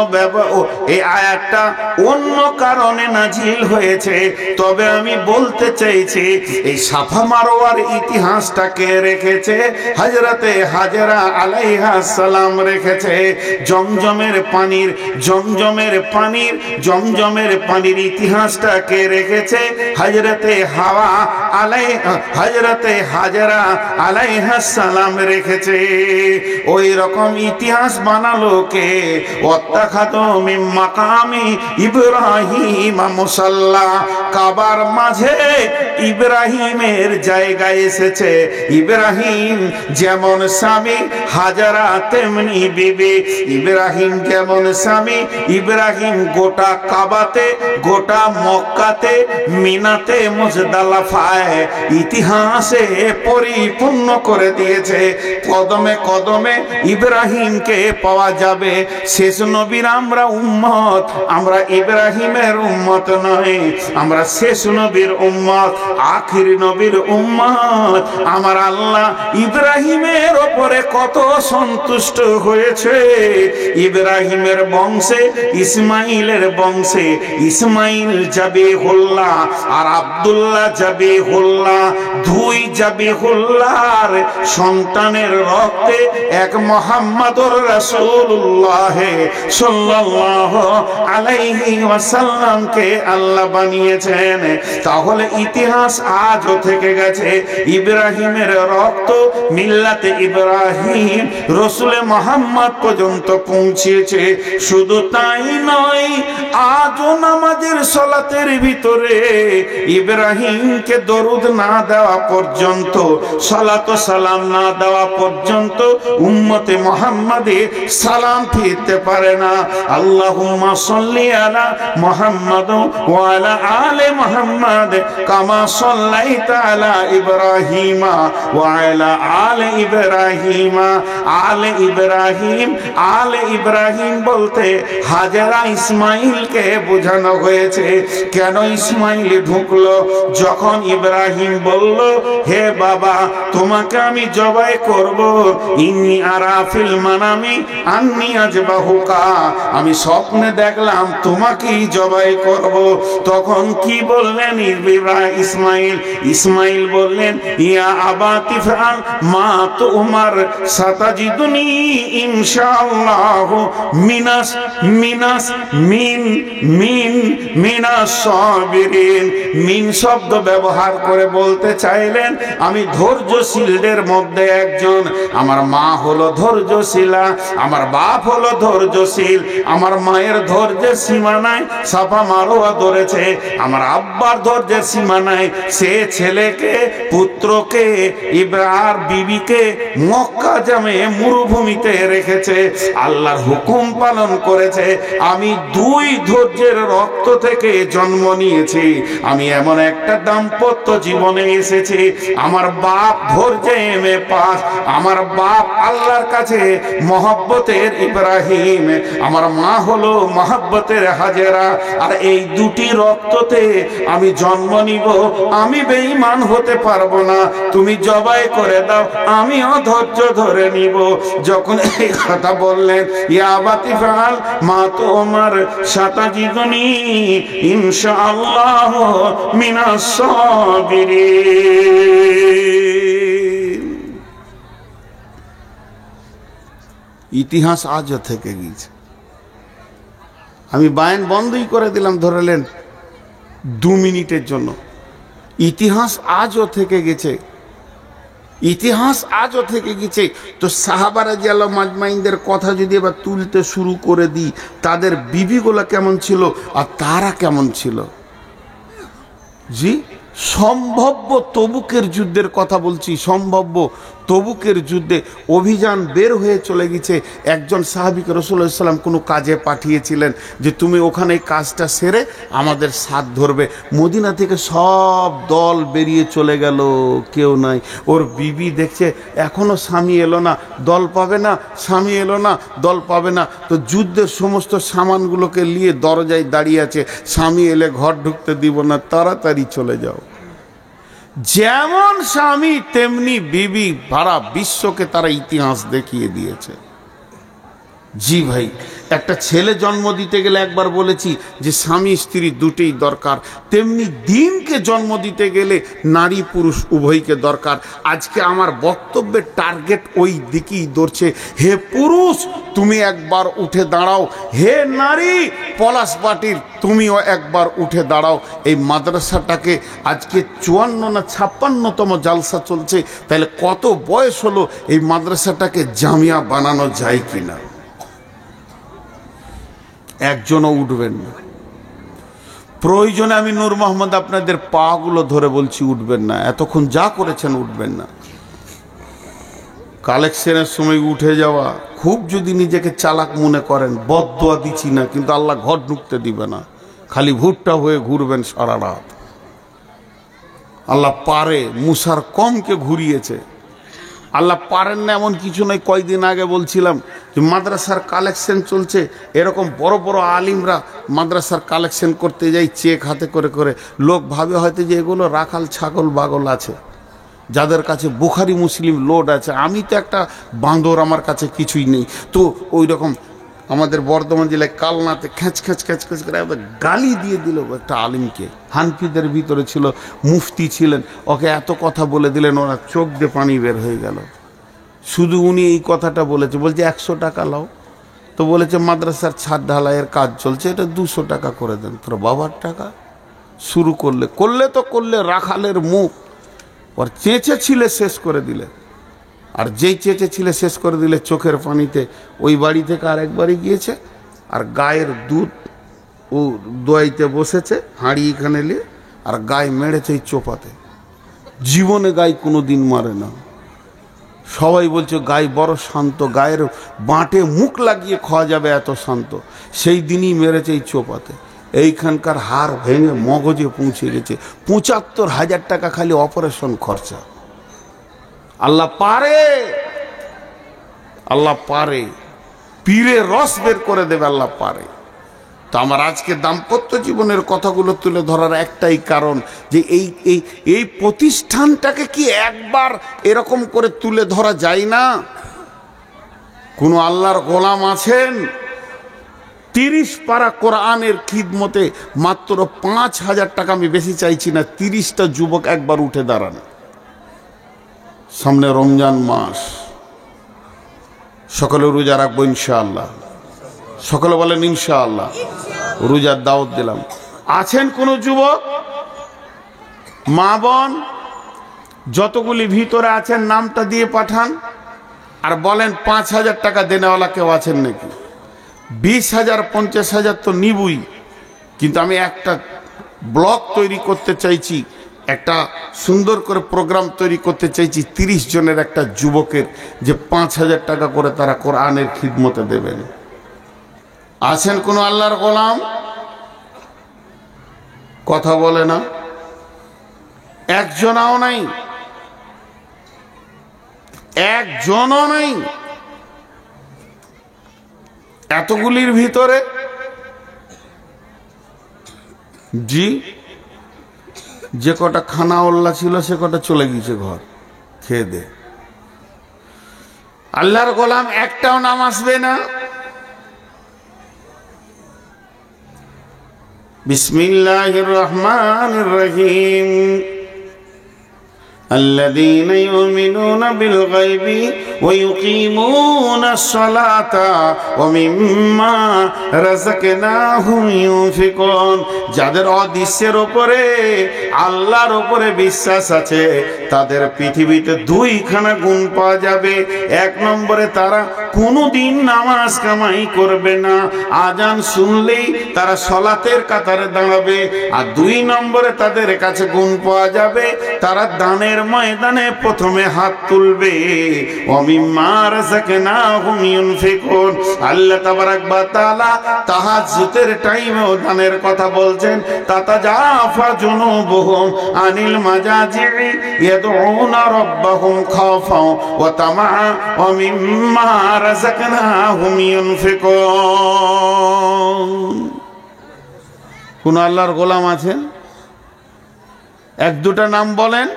এই আয়াতটা অন্য কারণে নাজিল হয়েছে, তবে আমি বলতে চাইছি এই সাফা মারওয়ার ইতিহাসটাকে রেখেছে হযরতে হাজরা আলাইহিস সালাম, রেখেছে জমজমের পানির ইতিহাসটাকে রেখেছে হযরতে হযরতে হাজরা আলাইহিস সালাম রেখেছে। ওই রকম ইতিহাস বানালো কে? ওয়াত্তাখাযু মিন মাকামি ইব্রাহিম মুসাল্লা, কাবার মাঝে ইব্রাহিমের জায়গা এসেছে। ইব্রাহিম যেমন স্বামী, হাজারা তেমনি বিবি। ইব্রাহিম যেমন স্বামী, ইব্রাহিম গোটা কাবাতে, গোটা মক্কাতে, মিনাতে, মুজদালিফায় ইতিহাসে পরিপূর্ণ করে দিয়েছে। কদমে কদমে ইব্রাহিমকে পাওয়া যাবে। শেষ নবীর আমরা উম্মত, আমরা ইব্রাহিমের উম্মত নয়, আমরা শেষ নবীর উম্মত, আখিরি নবীর উম্মত। আমার আল্লাহ ইব্রাহিমের ওপরে কত সন্তুষ্ট হয়েছে। ইব্রাহিমের বংশে, ইসমাইলের বংশে ইসমাইল জাবিহুল্লাহ আর আব্দুল্লাহ জাবিহুল্লাহ, দুই জাবিহুল্লাহর সন্তানের রক্তে এক মুহাম্মদুর রাসূলুল্লাহ সাল্লাল্লাহু আলাইহি ওয়াসাল্লামকে আল্লাহ বানিয়েছেন। তাহলে ইতিহাস আজও থেকে গেছে। ইব্রাহিমের রক্ত মিল্লাতে ইব্রাহিম রসুলে মুহাম্মদ পর্যন্ত পৌঁছেছে। শুধু তাই নয়, আজও নামাজের সালাতের ভিতরে ইব্রাহিমকে দরুদ না দেওয়া পর্যন্ত, সালাত ও সালাম না দেওয়া পর্যন্ত উম্মতে মুহাম্মাদে সালাম ফিরতে পারে না। আল্লাহুম্মা সাল্লি আলা মুহাম্মাদ ওয়া আলা আলি মুহাম্মাদ কামা সাল্লাইতা আলা ইব্রাহিমা ওয়া আলা আলি ইব্রাহিমা। আলে ইব্রাহিম, আলে ইব্রাহিম বলতে হাজেরা ইসমাইলকে বোঝানো হয়েছে। কেন ইসমাইল ঢুকলো? যখন ইব্রাহিম বলল, হে বাবা, তোমাকে আমি জবাই করব, ইন্নী আরা ফিল মানামি আন্নী আযবাহুকা, আমি স্বপ্নে দেখলাম তোমাকেই জবাই করব। তখন কি বললেন ইসমাইল? ইসমাইল বললেন, ইয়া আবাতি ফাল মা তুমার সাতাজিদুনি ইনশাআল্লাহ মিনাস মিনাস মিন মিন মিনাস সাবিরিন। মিন শব্দ ব্যবহার করে বলতে চাইলেন আমি ধৈর্যশীলদের মধ্যে একজন। আমার মা হলো ধৈর্যশীলা, আমার বাপ হলো ধৈর্যশীল। আমার মায়ের ধৈর্যের সীমা নাই, সাফা মারোয়া ধরেছে। আমার আব্বার ধৈর্যের সীমা নাই, সে ছেলেকে, পুত্রকে, ইব্রাহিম বিবিকে মক্কা জামে মরুভূমিতে রেখেছে, আল্লাহর হুকুম পালন করেছে। আমি দুই ধৈর্যের রক্ত থেকে জন্ম নিয়েছি। আমি এমন একটা দাম্পত্য জীবনে এসেছি, আমার বাপ ধৈর্যে এমএ পাস, আমার বাপ আল্লাহর কাছে মহব্বতের ইব্রাহিম, আমার মা হলো মহব্বতের হাজেরা। আর এই দুটি রক্ততে আমি জন্ম নিব। আমি বেঈমান হতে পারবো না, তুমি জবাই করে দাও, আমিও ধৈর্য ধরে নিব। যখন এই কথা বললেন, ইয়া বাতি ফাল মা তুমার সাতাজিদুনি ইনশাআল্লাহ মিনাস সাবিরিন। ইতিহাস আজও থেকে গিয়েছে। আমি বায়ান বন্ধই করে দিলাম, ধরলেন 2 মিনিটের জন্য। ইতিহাস আজও থেকে গেছে, ইতিহাস আজও থেকে গেছে। তো সাহাবা রাদিয়াল্লাহু মাজমাইনদের কথা যদি এবার তুলতে শুরু করে দিই, তাদের বিবিগুলো কেমন ছিল আর তারা কেমন ছিল। জি, সম্ভাব্য তবুকের যুদ্ধের কথা বলছি, সম্ভাব্য তবুকের যুদ্ধে অভিযান বের হয়ে চলে গেছে। একজন সাহাবীকে রাসূলুল্লাহ সাল্লাল্লাহু আলাইহি ওয়াসাল্লাম কোনো কাজে পাঠিয়েছিলেন যে তুমি ওখানে এই কাজটা সেরে আমাদের সাথ ধরবে। মদিনা থেকে সব দল বেরিয়ে চলে গেল, কেউ নাই। ওর বিবি দেখছে এখনো স্বামী এলো না, দল পাবে না, স্বামী এলো না, দল পাবে না। তো যুদ্ধের সমস্ত সামানগুলোকে নিয়ে দরজায় দাঁড়িয়ে আছে, স্বামী এলে ঘর ঢুকতে দিব না, তাড়াতাড়ি চলে যাও। যেমন স্বামী তেমনি বিবি, সারা বিশ্বকে তারা ইতিহাস দেখিয়ে দিয়েছে। জি ভাই, একটা ছেলে জন্ম দিতে গেলে একবার বলেছি যে স্বামী স্ত্রী দুটোই দরকার, তেমনি দিনকে জন্ম দিতে গেলে নারী পুরুষ উভয়কে দরকার। আজকে আমার বক্তব্যের টার্গেট ওই দিকেই ধরছে। হে পুরুষ, তুমি একবার উঠে দাঁড়াও, হে নারী পলাশবাটির তুমিও একবার উঠে দাঁড়াও। এই মাদ্রাসাটাকে আজকে 54 না 56তম জালসা চলছে, তাহলে কত বয়স হলো এই মাদ্রাসাটাকে জামিয়া বানানো যায় কিনা? একজনও উঠবেন না। প্রয়োজনে আমি নূর মোহাম্মদ আপনাদের পাগুলো ধরে বলছি, উঠবেন না। এতক্ষণ যা করেছেন উঠবেন না। কালেকশনের সময় উঠে যাওয়া, খুব যদি নিজেকে চালাক মনে করেন, বদদোয়া দিচ্ছি না, কিন্তু আল্লাহ ঘর ঢুকতে দিবে না। খালি ভুট্টা হয়ে ঘুরবেন সারা রাত। আল্লাহ পারে, মুসার কমকে ঘুরিয়েছে। আল্লাহ পারেন না এমন কিছু নয়। কয়দিন আগে বলছিলাম যে মাদ্রাসার কালেকশন চলছে, এরকম বড় বড় আলিমরা মাদ্রাসার কালেকশন করতে যাই চেক হাতে করে করে। লোক ভাবে হয়তো যে এগুলো রাখাল ছাগল বাগল আছে, যাদের কাছে বুখারি মুসলিম লোড আছে। আমি তো একটা বাঁদর, আমার কাছে কিছুই নেই। তো ওই রকম আমাদের বর্ধমান জেলায় কালনাতে খ্যাঁচ খ্যাঁচ খ্যাঁচ খ্যাঁচ করে একবার গালি দিয়ে দিল একটা আলিমকে। হানফিদের ভিতরে ছিল, মুফতি ছিলেন, ওকে এত কথা বলে দিলেন, ওরা চোখ দিয়ে পানি বের হয়ে গেল। শুধু উনি এই কথাটা বলেছে, বলছে 100 টাকা লাও। তো বলেছে মাদ্রাসার ছাদ ঢালাইয়ের কাজ চলছে, এটা 200 টাকা করে দেন। তোর বাবার টাকা শুরু করলে তো করলে রাখালের মুখ। ওর চেঁচে ছিলে শেষ করে দিলে, আর যেই চেঁচে ছিলে শেষ করে দিলে চোখের পানিতে ওই বাড়ি থেকে আরেকবারই গিয়েছে, আর গায়ের দুধ ও দোয়াইতে বসেছে হাঁড়ি এখানে নিয়ে, আর গায়ে মেরেছে এই চোপাতে। জীবনে গায়ে কোনো দিন মারে না। সবাই বলছে গায়ে বড় শান্ত, গায়ের বাঁটে মুখ লাগিয়ে খাওয়া যাবে এত শান্ত। সেই দিনই মেরেছে এই চোপাতে। এইখানকার হাড় ভেঙে মগজে পৌঁছে গেছে। ৭৫,০০০ টাকা খালি অপারেশন খরচা। আল্লাহ পারে, আল্লাহ পারে, পীরে রস বের করে দেবে, আল্লাহ পারে। তো আমার আজকে দাম্পত্য জীবনের কথাগুলো তুলে ধরার একটাই কারণ যে এই প্রতিষ্ঠানটাকে কি একবার এরকম করে তুলে ধরা যায় না? কোন আল্লাহর গোলাম আছেন 30 পারা কোরআনের খিদমতে মাত্র ৫,০০০ টাকা, আমি বেশি চাইছি না, 30টা যুবক একবার উঠে দাঁড়ান। সামনে রমজান মাস, সকলে রোজা রাখবো ইনশাআল্লাহ। সকলে বলেন ইনশাআল্লাহ। রোজার দাওয়াত দিলাম। আছেন কোন যুবক, মা বোন, যতগুলি ভিতরে আছেন নামটা দিয়ে পাঠান, আর বলেন ৫,০০০ টাকা দেনেওয়ালা কেউ আছেন নাকি? ২০,০০০ ৫০,০০০ তো নিবই, কিন্তু আমি একটা ব্লগ তৈরি করতে চাইছি, একটা সুন্দর করে প্রোগ্রাম তৈরি করতে চাইছি 30 জনের একটা যুবকের, যে ৫,০০০ টাকা করে তারা কোরআনের খিদমতে দেবেন। আছেন কোন আল্লাহর গোলাম? কথা বলে না, একজনও নাই, একজনও নাই। এতগুলির ভিতরে জি যে কটা খানা ওল্লা ছিল সে কটা চলে গিয়েছে ঘর খেয়ে দে। আল্লাহর গোলাম একটাও নাম আসবে না। বিসমিল্লাহির রহমানির রহিম। الذين يؤمنون بالغيب ويقيمون الصلاة ومما رزقناهم ينفقون। যাদের অদৃশ্যের উপরে আল্লাহর উপরে বিশ্বাস আছে তাদের পৃথিবীতে 2খানা গুণ পাওয়া যাবে। 1 নম্বরে তারা কোনোদিন নামাজ কামাই করবে না, আজান শুনলেই তারা সলাতের কাতারে দাঁড়াবে। আর 2 নম্বরে তাদের কাছে গুণ পাওয়া যাবে তারা দানের ময়দানে প্রথমে হাত তুলবে। ওয়ামিম্মা রাযাকনাহুম ইউনফিকুন। আল্লাহ তাবারাক ওয়া তাআলা তাহাজ্জুদের টাইমেও দানের কথা বলছেন। তাতাজাফা জুনুবুহুম আনিল মাজাজি'i ইয়াদউনা রাব্বাহুম খাওফান ওয়া তামাআ ওয়া মিম্মা রাযাকনাহুম ইউনফিকুন। কোন আল্লাহর গোলাম আছেন? 1-2টা নাম বলেন।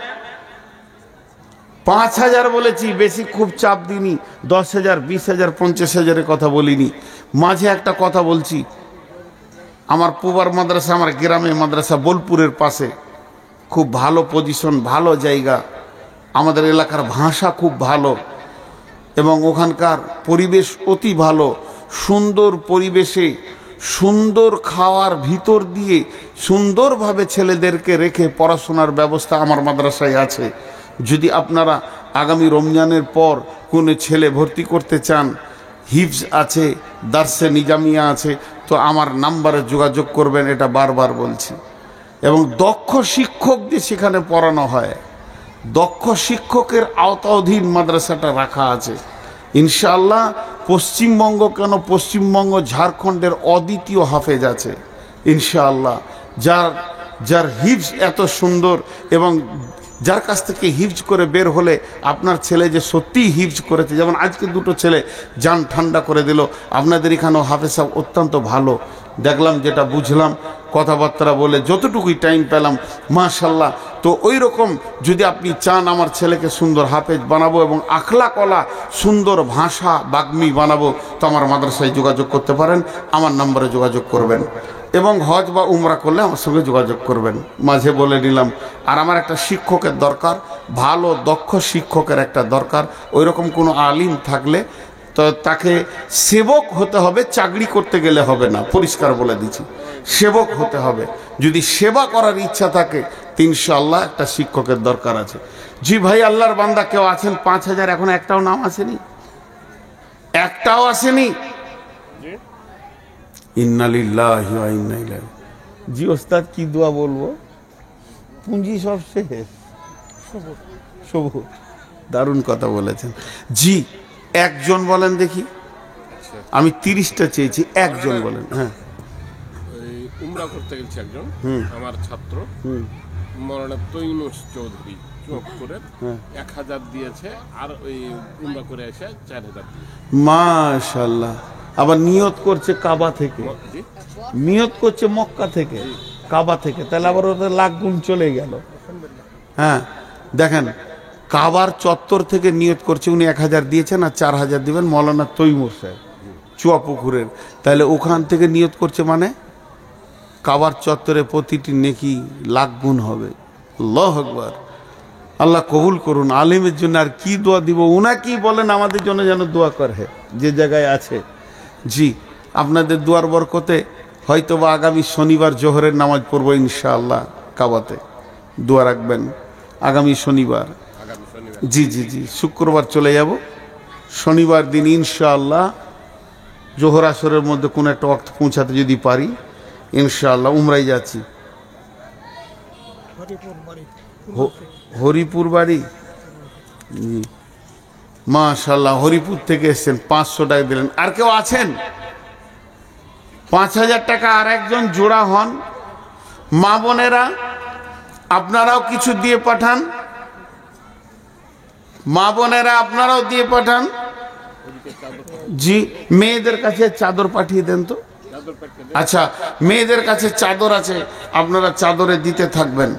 ৫,০০০ বলেছি, বেশি খুব চাপ দিইনি। 10,০০০, 20,০০০, 50,০০০-এর কথা বলিনি। মাঝে একটা কথা বলছি, আমার পুবার মাদ্রাসা, আমার গ্রামে মাদ্রাসা বোলপুরের পাশে, খুব ভালো পজিশন, ভালো জায়গা, আমাদের এলাকার ভাষা খুব ভালো এবং ওখানকার পরিবেশ অতি ভালো। সুন্দর পরিবেশে সুন্দর খাওয়ার ভিতর দিয়ে সুন্দরভাবে ছেলেদেরকে রেখে পড়াশোনার ব্যবস্থা আমার মাদ্রাসায় আছে। যদি আপনারা আগামী রমজানের পর কোনো ছেলে ভর্তি করতে চান, হিফজ আছে, দার্সে নিজামিয়া আছে, তো আমার নাম্বারে যোগাযোগ করবেন, এটা বারবার বলছি। এবং দক্ষ শিক্ষক দিয়ে সেখানে পড়ানো হয়। দক্ষ শিক্ষকের আওতাধীন মাদ্রাসাটা রাখা আছে ইনশাআল্লাহ। পশ্চিমবঙ্গ কেন, পশ্চিমবঙ্গ ঝাড়খণ্ডের অদ্বিতীয় হাফেজ আছে ইনশাআল্লাহ, যার হিফজ এত সুন্দর এবং যার কাছ থেকে হিফজ করে বের হলে আপনার ছেলে যে সত্যিই হিফজ করেছে, যেমন আজকে দুটো ছেলে জান ঠান্ডা করে দিল। আপনাদের এখানেও হাফেজ সাহেব অত্যন্ত ভালো দেখলাম, যেটা বুঝলাম কথাবার্তা বলে যতটুকুই টাইম পেলাম, মাশাল্লাহ। তো ওই রকম যদি আপনি চান আমার ছেলেকে সুন্দর হাফেজ বানাবো এবং আখলাকওয়ালা সুন্দর ভাষা বাগ্মী বানাবো, তো আমার মাদ্রাসায় যোগাযোগ করতে পারেন, আমার নম্বরে যোগাযোগ করবেন এবং হজ বা উমরা করলে আমার সঙ্গে যোগাযোগ করবেন, মাঝে বলে নিলাম। আর আমার একটা শিক্ষকের দরকার, ভালো দক্ষ শিক্ষকের একটা দরকার। ওই রকম কোনো আলিম থাকলে তো তাকে সেবক হতে হবে, চাকরি করতে গেলে হবে না, পরিষ্কার বলে দিচ্ছি, সেবক হতে হবে। যদি সেবা করার ইচ্ছা থাকে ইনশাআল্লাহ একটা শিক্ষকের দরকার আছে। জি ভাই, আল্লাহর বান্দা কেউ আছেন? 5,000 এখন একটাও নাম আসেনি, একটাও আসেনি। ইন্না লিল্লাহি ওয়া ইন্না ইলাইহি। জি ওস্তাদ কি দোয়া বলবো? পুঁজি সব শেষ, দারুণ কথা বলেছেন। জি একজন বলেন দেখি, আমি 30টা চেয়েছি, একজন বলেন। হ্যাঁ, উমরা করতে গেছে একজন আমার ছাত্র মৌলানা তৈনুস চৌধুরী চোখপুরের, 1000 দিয়েছে, আর ওই উমরা করে এসে 4000 মাশাআল্লাহ। আবার নিয়ত করছে কাবা থেকে, নিয়ত করছে মক্কা থেকে, কাবা থেকে, তাহলে আবার ওদের লাখ গুণ চলে গেল। হ্যাঁ দেখেন, কাবার চত্বর থেকে নিয়ত করছে, উনি 1000 দিয়েছেন আর 4000 দিবেন মৌলানা তৈমুর সাহেব চুয়াপুকুরের, তাহলে ওখান থেকে নিয়ত করছে, মানে কাবার চত্বরে প্রতিটি নেকি লাখ গুণ হবে। আল্লাহু আকবার, আল্লাহ কবুল করুন। আলিমের জন্য আর কি দোয়া দিব, উনাকেই বলেন আমাদের জন্য যেন দোয়া করে যে জায়গায় আছে। জি আপনাদের দুয়ার বরকতে হয়তো বা আগামী শনিবার জোহরের নামাজ পড়বো ইনশাআল্লাহ কাবাতে, দোয়া রাখবেন আগামী শনিবার। জি জি জি, শুক্রবার চলে যাব, শনিবার দিন ইনশাআল্লাহ জোহর আসরের মধ্যে কোনো একটা ওয়াক্ত পৌঁছাতে যদি পারি ইনশাআল্লাহ উমরাই যাচ্ছি। হরিপুর বাড়ি, জি মাশাআল্লাহ, হরিপুর থেকে এসছেন, 500 টাকা দিলেন। আর কেউ আছেন? 5000 টাকা আর একজন জোড়া হন। মা বোনেরা আপনারাও কিছু দিয়ে পাঠান, মা বোনেরা আপনারাও দিয়ে পাঠান। জি মেয়েদের কাছে চাদর পাঠিয়ে দেন তো। আচ্ছা মেয়েদের কাছে চাদর আছে, আপনারা চাদরে দিতে থাকবেন,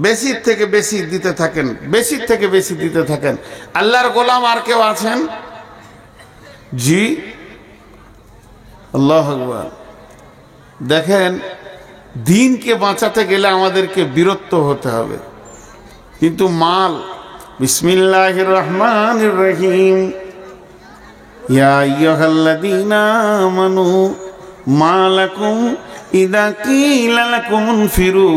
বেশির থেকে বেশি দিতে থাকেন, বেশির থেকে বেশি দিতে থাকেন। আল্লাহর গোলাম আর কেউ আছেন? জি আল্লাহু আকবার। দেখেন দিনকে বাঁচাতে গেলে আমাদেরকে বীরত্ব হতে হবে, কিন্তু মাল। বিসমিল্লাহির রহমানির রহিম। ইয়া আইয়ুহাল্লাযীনা আমানু মা লাকুম ইযা কিলা লাকুম ইনফিরু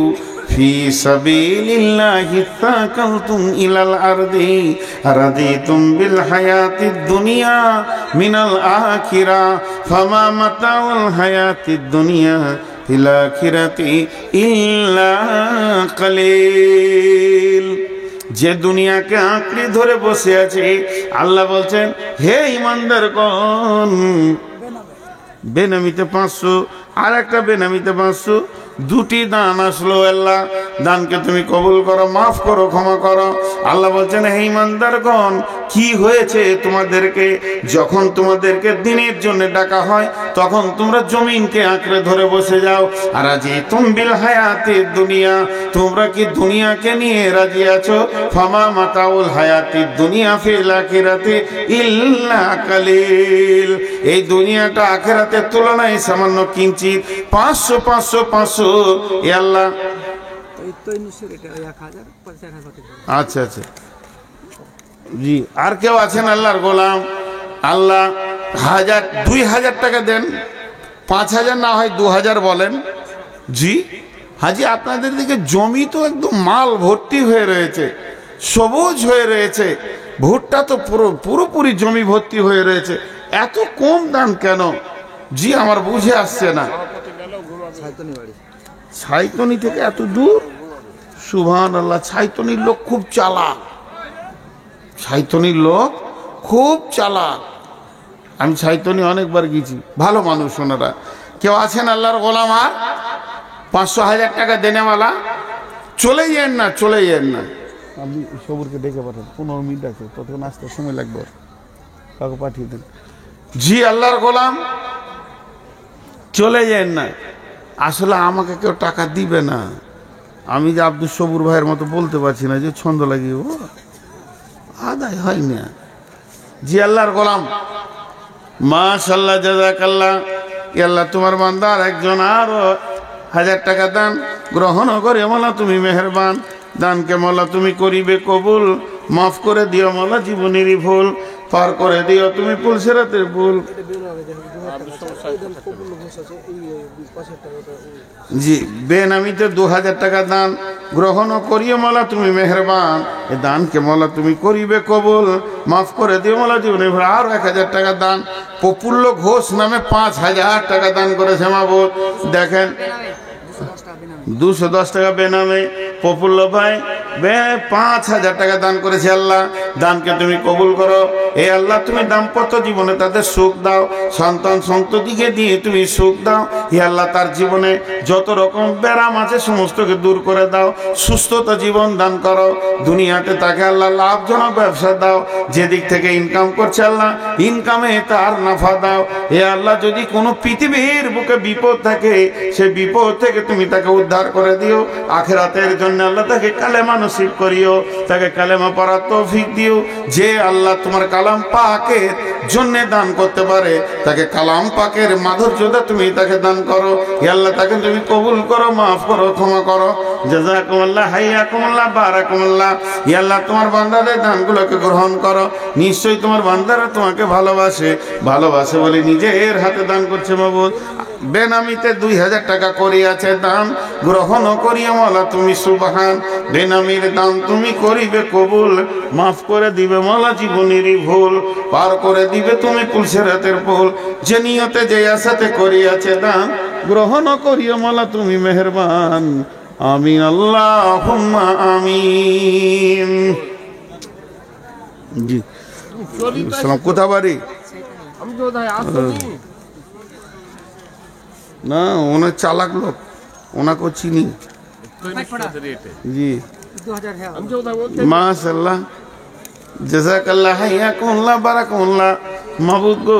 ফি সাবিলিল্লাহি তাকালতুম ইলাল আরদি আরাদিতুম বিল হায়াতিদ দুনিয়া মিনাল আখিরা ফামা মাতাউল হায়াতিদ দুনিয়া ফিল আখিরাতি ইল্লা কালিল। যে দুনিয়াকে আঁকড়ে ধরে বসে আছে, আল্লাহ বলছেন হে ঈমানদারগণ, বেনামিতে 500 আর একটা বেনামিতে 500, দুটি দান আসলো। আল্লাহ দানকে তুমি কবুল করো, মাফ করো, ক্ষমা করো। আল্লাহ বলছেন হে ঈমানদারগণ, কি হয়েছে তোমাদেরকে? যখন তোমাদেরকে দিনের জন্য ডাকা হয় তখন তোমরা জমিনকে আঁকড়ে ধরে বসে যাও। আর আজি তুমবিল হায়াতিদ দুনিয়া, তোমরা কি দুনিয়াকে নিয়ে রাজি আছো? ফামা মাতাউল হায়াতিদ দুনিয়া ফিল আখিরাতি ইল্লা কালিল। এই দুনিয়াটা আখিরাতের তুলনায় সামান্য কিঞ্চিত। 500 500 500 এ আল্লাহ। আচ্ছা আচ্ছা জি, আর কেউ আছেন আল্লাহর গোলাম? আল্লাহ 1000 2000 টাকা দেন, 5000 না হয় 2000 বলেন। জি হাজি, আপনাদের দিকে জমি তো একদম মাল ভর্তি হয়ে রয়েছে, সবুজ হয়ে রয়েছে, ভুট্টা তো পুরোপুরি জমি ভর্তি হয়ে রয়েছে, এত কম দাম কেন? জি আমার বুঝে আসছে না। ছাইতনি থেকে এত দূর? সুবহানাল্লাহ, ছাইতনির লোক খুব চালাক, ছাইতনির লোক খুব চালাক। আমি ছাইতনি অনেকবার গেছি, ভালো মানুষ ওনারা। কেউ আছেন আল্লাহর গোলাম? আর 500 1000 টাকা দেনেওয়ালা? চলে যান না, চলে যান না, আপনি সবুরকে ডেকে পাঠান, 15 মিনিট আছে, ততক্ষণ আসতে সময় লাগবে, কাউকে পাঠিয়ে দেন। জি আল্লাহর গোলাম, চলে যান না। আসলে আমাকে কেউ টাকা দিবে না, আমি যে আব্দুল সবুর ভাইয়ের মতো বলতে পারছি না যে ছন্দ লাগিয়ে ও আদায় হয় না। জি আল্লাহর গোলাম, মাশাআল্লাহ, জাযাকাল্লাহ। আল্লাহ তোমার বান্দার একজন আরো 1000 টাকা দান গ্রহণ করে মোলা তুমি মেহেরবান, দানকে মোলা তুমি করিবে কবুল, মাফ করে দিও মোলা জীবনেরই ভুল, পার করে দিও তুমি পুলসেরাতের ভুল। জি বেনামিতে 2000 টাকা দান গ্রহণ করিও মোলা তুমি মেহেরবান, এ দানকে মোলা তুমি করিবে কবুল, মাফ করে দিও মোলা জীবনের ভুল। আরো 1000 টাকা দান প্রফুল্ল ঘোষ নামে 5000 টাকা দান করেছে মাবুদ। দেখেন 210 টাকা বেনামে প্রফুল্ল ভাই 5000 টাকা দান করেছে। আল্লাহ দানকে তুমি কবুল করো। এ আল্লাহ তুমি দাম্পত্য জীবনে তাদের সুখ দাও, সন্তান সন্ততিকে দিয়ে তুমি সুখ দাও। হে আল্লাহ তার জীবনে যত রকম ব্যারাম আছে সমস্তকে দূর করে দাও, সুস্থতা জীবন দান করো। দুনিয়াতে তাকে আল্লাহ লাভজনক ব্যবসা দাও, যেদিক থেকে ইনকাম করছে আল্লাহ ইনকামে তার নাফা দাও। হে আল্লাহ যদি কোনো পৃথিবীর বুকে বিপদ থাকে সেই বিপদ থেকে তুমি তাকে উদ্ধার করে দিও। আখিরাতের জন্য আল্লাহ তাকে কালেমা নসিব করিও, তাকে কালেমা পড়ার তৌফিক দিও। যে আল্লাহ তোমার কালাম পাকের জন্য দান করতে পারে তাকে কালাম পাকের মাধুর্যতা তুমি তাকে দান করো। হে আল্লাহ তাকে তুমি কবুল করো, মাফ করো, ক্ষমা করো। জাযাকুমুল্লাহ, হাইয়াকুমুল্লাহ, বারাকাকুমুল্লাহ। হে আল্লাহ তোমার বান্দাদের দানগুলোকে গ্রহণ করো। নিশ্চয়ই তোমার বান্দারা তোমাকে ভালোবাসে, ভালোবাসে বলে নিজের হাতে দান করছে মাবুদ। বেনামিতে 2000 টাকা করিয়াছে দান গ্রহণ করিয়া মালা তুমি সুবহান। বেনামির দান তুমি করিবে কবুল, মাফ করে দিবে মালা জীবনেরই ভুল, পার করে দিবে তুমি পুলসেরাতের পুল। যে নিয়তে যে আশাতে করিয়াছে দান গ্রহণ করিয়া মালা তুমি মেহেরবান। আমিন আল্লাহুম্মা আমিন। জি সালাম, কোথা বাড়ি? আমি তো বোধহয় আসছি না, ওনার চালাক লোক, ওনাকে চিনি। জি মাশাআল্লাহ, জাযাকাল্লাহ, হাইয়াকুমুল্লাহ, বারাকাকুমুল্লাহ। মাবুদ গো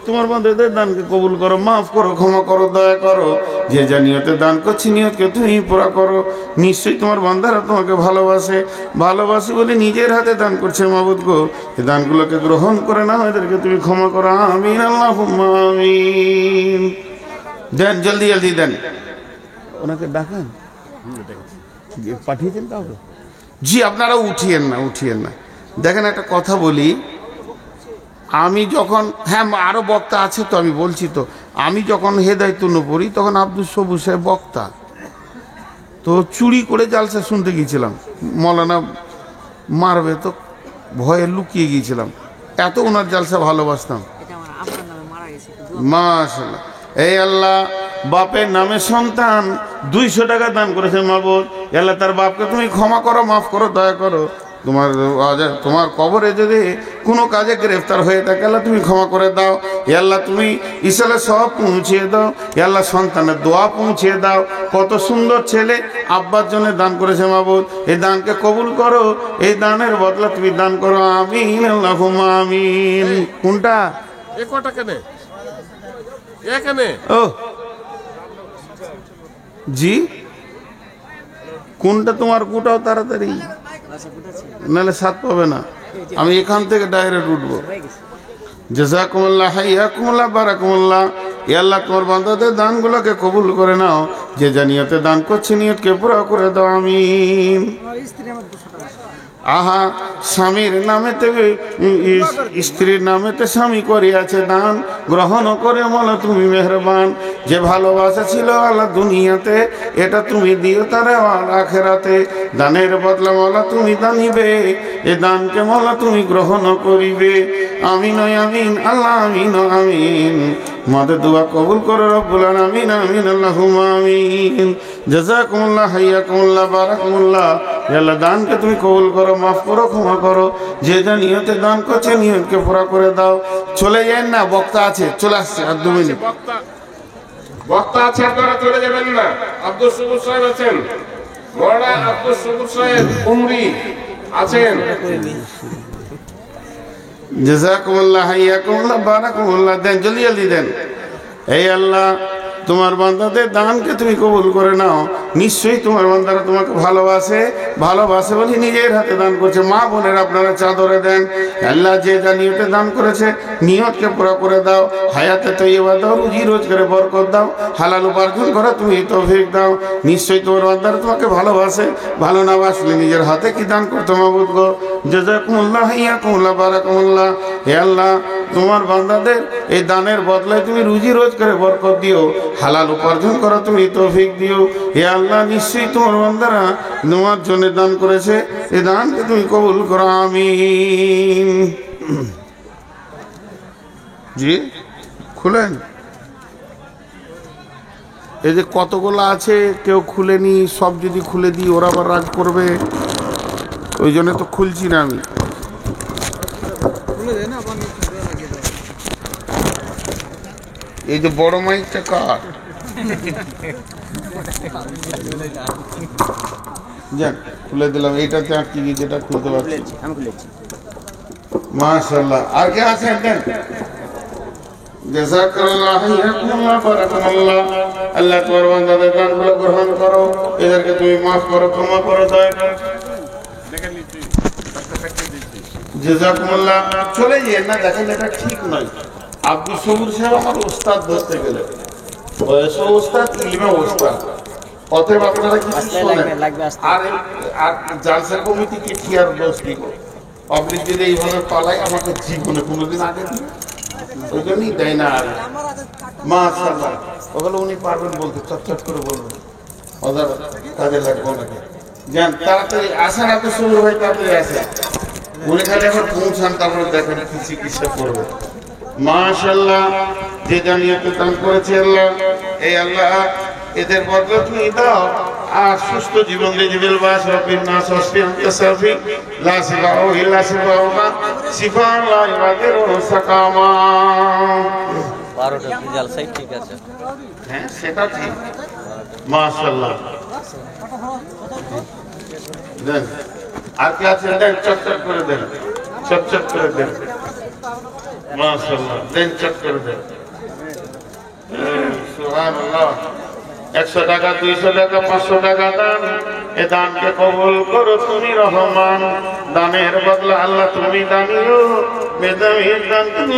তোমার বান্দাদের দানকে কবুল করো, মাফ করো, ক্ষমা করো, দয়া করো। যে যা নিয়তে দান করছি নিয়তকে তুমি পুরা করো। নিশ্চয়ই তোমার বান্দারা তোমাকে ভালোবাসে, ভালোবাসে বলে নিজের হাতে দান করছে মাবুদ গো। এই দানগুলোকে গ্রহণ করে না, এদেরকে তুমি ক্ষমা করো। আমিন আল্লাহুম্মা আমিন। দেন জলদি জলদি দেন, ওনাকে ডাকেন, পাঠিয়েছেন কাউকে? জি আপনারা উঠিয়েন না, উঠিয়েন না। দেখেন একটা কথা বলি, আমি যখন, হ্যাঁ আরো বক্তা আছে তো, আমি বলছি তো, আমি যখন হেদায়েতুন পড়ি তখন আব্দুল সবুর সাহেব বক্তা, তো চুরি করে জালসা শুনতে গিয়েছিলাম। মৌলানা মারবে তো ভয়ে লুকিয়ে গিয়েছিলাম, এত ওনার জালসা ভালোবাসতাম। মাশাআল্লাহ। এই আল্লাহ বাপের নামে সন্তান 200 টাকা দান করেছে মাবুদ। আল্লাহ তার বাপকে তুমি ক্ষমা করো, মাফ করো, দয়া করো। তোমার কবরে যদি কোনো কাজে গ্রেফতার হয়ে থাকে আল্লাহ তুমি ক্ষমা করে দাও। আল্লাহ তুমি ইসলে সব পৌঁছিয়ে দাও। আল্লাহ সন্তানের দোয়া পৌঁছিয়ে দাও। কত সুন্দর ছেলে আব্বার জন্য দান করেছে মাবুদ, এই দানকে কবুল করো, এই দানের বদলা তুমি দান করো। আমিন আল্লাহুম্মা আমিন। কোনটা এ কটা কেনে এখানে? ও জি, কোনটা তোমার কোটাও তাড়াতাড়ি, নাহলে সাথ পাবে না। আমি এখান থেকে ডাইরেক্ট উঠবো। জাযাকুমুল্লাহ, হাইয়াকুমুল্লাহ, বারাকাকুমুল্লাহ। এ আল্লাহ তোমার বান্দাদের দানগুলোকে কবুল করে নাও। যে যা নিয়তে দান করছে নিয়তকে পুরা করে দাও। আমিন। আহা স্বামীর নামেতে স্ত্রীর নামেতে স্বামী করিয়াছে দান গ্রহণ করে মালা তুমি মেহেরবান। যে ভালোবাসা ছিল আল্লাহ দুনিয়াতে এটা তুমি দিও তারা আখিরাতে। দানের বদলা মালা তুমি দানিবে, এ দানকে মালা তুমি গ্রহণ করিবে। আমিন আমিন আল্লাহ আমিন আমিন। মাদের দোয়া কবুল করে রব্বুল আলামিন। আমিন আল্লাহুম্মা আমিন। জাযাকুমুল্লাহ, হাইয়াকুমুল্লাহ, বারাকাকুমুল্লাহ। আল্লাহ দানকে তুমি কবুল করো, মাফ করো, ক্ষমা করো। যে যা নিয়তে দান করছে নিয়তকে পুরা করে দাও। চলে যান না, বক্তা আছে, চলে আসছে আর 2 মিনিট। বক্তা আছে, আপনারা চলে যাবেন না। আব্দুল সবুর সাহেব আছেন, মৌলানা আব্দুল সবুর সাহেব উমরি আছেন? জাযাকুমুল্লাহ, হাইয়াকুমুল্লাহ, বারাকাকুমুল্লাহ। দেন, জলদি জলদি দেন। এই আল্লাহ, তোমার বান্দাদের দানকে তুমি কবুল করে নাও। নিশ্চয়ই তোমার বান্দারা তোমাকে ভালোবাসে, ভালোবাসে বলে নিজের হাতে দান করছে। মা বোনের আপনারা চাদরে দেন। আল্লাহ যে যা নিয়তে দান করেছে নিয়তকে পুরো করে দাও, হায়াতে তৈয়বা দাও, রুজি রোজগারে বরকত দাও, হালাল উপার্জন করা তুমি তৌফিক দাও। নিশ্চয়ই তোমার বান্দারা তোমাকে ভালোবাসে, ভালো না বাসলে নিজের হাতে কি দান করতে মাবুদ গো। জাযাকুমুল্লাহ, হাইয়াকুমুল্লাহ, বারাকাকুমুল্লাহ। হে আল্লাহ, তোমার বান্দাদের এই দানের বদলায় তুমি রুজি রোজগারে বরকত দিও, হালাল উপার্জন করা তুমি তৌফিক দিও। হে আল্লাহ, নিশ্চয়ই তোমার বান্দারা তোমার জন্য দান করেছে, এই দানকে তুমি কবুল করো, আমিন। জি খুলেন। এই যে কতগুলো আছে কেউ খুলেনি, সব যদি খুলে দিই ওরা আবার রাগ করবে, ওই জন্য তো খুলছি না আমি। এই যে বড় মাইকটা কার? যাক, খুলে দিলাম। এইটাতে আটকে গিয়ে যেটা খুলতে পারছি। মাশাআল্লাহ। আর কে আছেন? দেন। জাযাকাল্লাহ, হাইয়াকুমুল্লাহ, বারাকাকুমুল্লাহ। আল্লাহ তোমার বান্দাদের দানগুলো গ্রহণ করো, এদেরকে তুমি মাফ করো, ক্ষমা করো, দয়া করো। জাযাকুমুল্লাহ। চলে যেন না, দেখেন এটা ঠিক নয়। আব্দুল সবুর সাহেব আমার ওস্তাদ ধরতে গেলে, বয়সে ওস্তাদ, ইলমে ওস্তাদ। অতএব আপনারা কিছু শোনেন। আর জালসা কমিটিকে কি আর দোষ দিব? পাবলিক যদি এইভাবে পালায় আমাকে জীবনে কোনোদিন আগে দিবে, ওই জন্যই দেয় না। আর মাশাআল্লাহ, ওগুলো উনি পারবেন বলতে, চটচট করে বলবেন, ওদের কাজে লাগবে ওনাকে। যান তাড়াতাড়ি আসেন, এত সুন্দর ভাই, তাড়াতাড়ি আসেন। উনি খালি এখন পৌঁছান, তারপরে দেখেন কি চিকিৎসা করবে। মাশাআল্লাহ, যে জানিয়াতে দান করেছে আল্লাহ, এই আল্লাহ এদের বদলা তুমি দাও, আর সুস্থ জীবন দিয়ে জীবন বাস রব্বিন নাস ওয়াসফিন ইয়াসাফি লা সিফাউ ইল্লা সিফাউকা সিফা লা ইবাদিরু সাকামা। 12টা জালসাই ঠিক আছে। হ্যাঁ, সেটা ঠিক। মাশাআল্লাহ। দেন। আর কি আছে? দেন, চটচট করে দেন, চটচট করে দেন। মাশাআল্লাহ, দেন, চট করে দেন। সুবহানাল্লাহ। 100 টাকা, 200 টাকা, 500 টাকা দান, এ দানকে কবুল করো তুমি রহমান। দানের বদলা আল্লাহ তুমি দানিও, বেদামির দান তুমি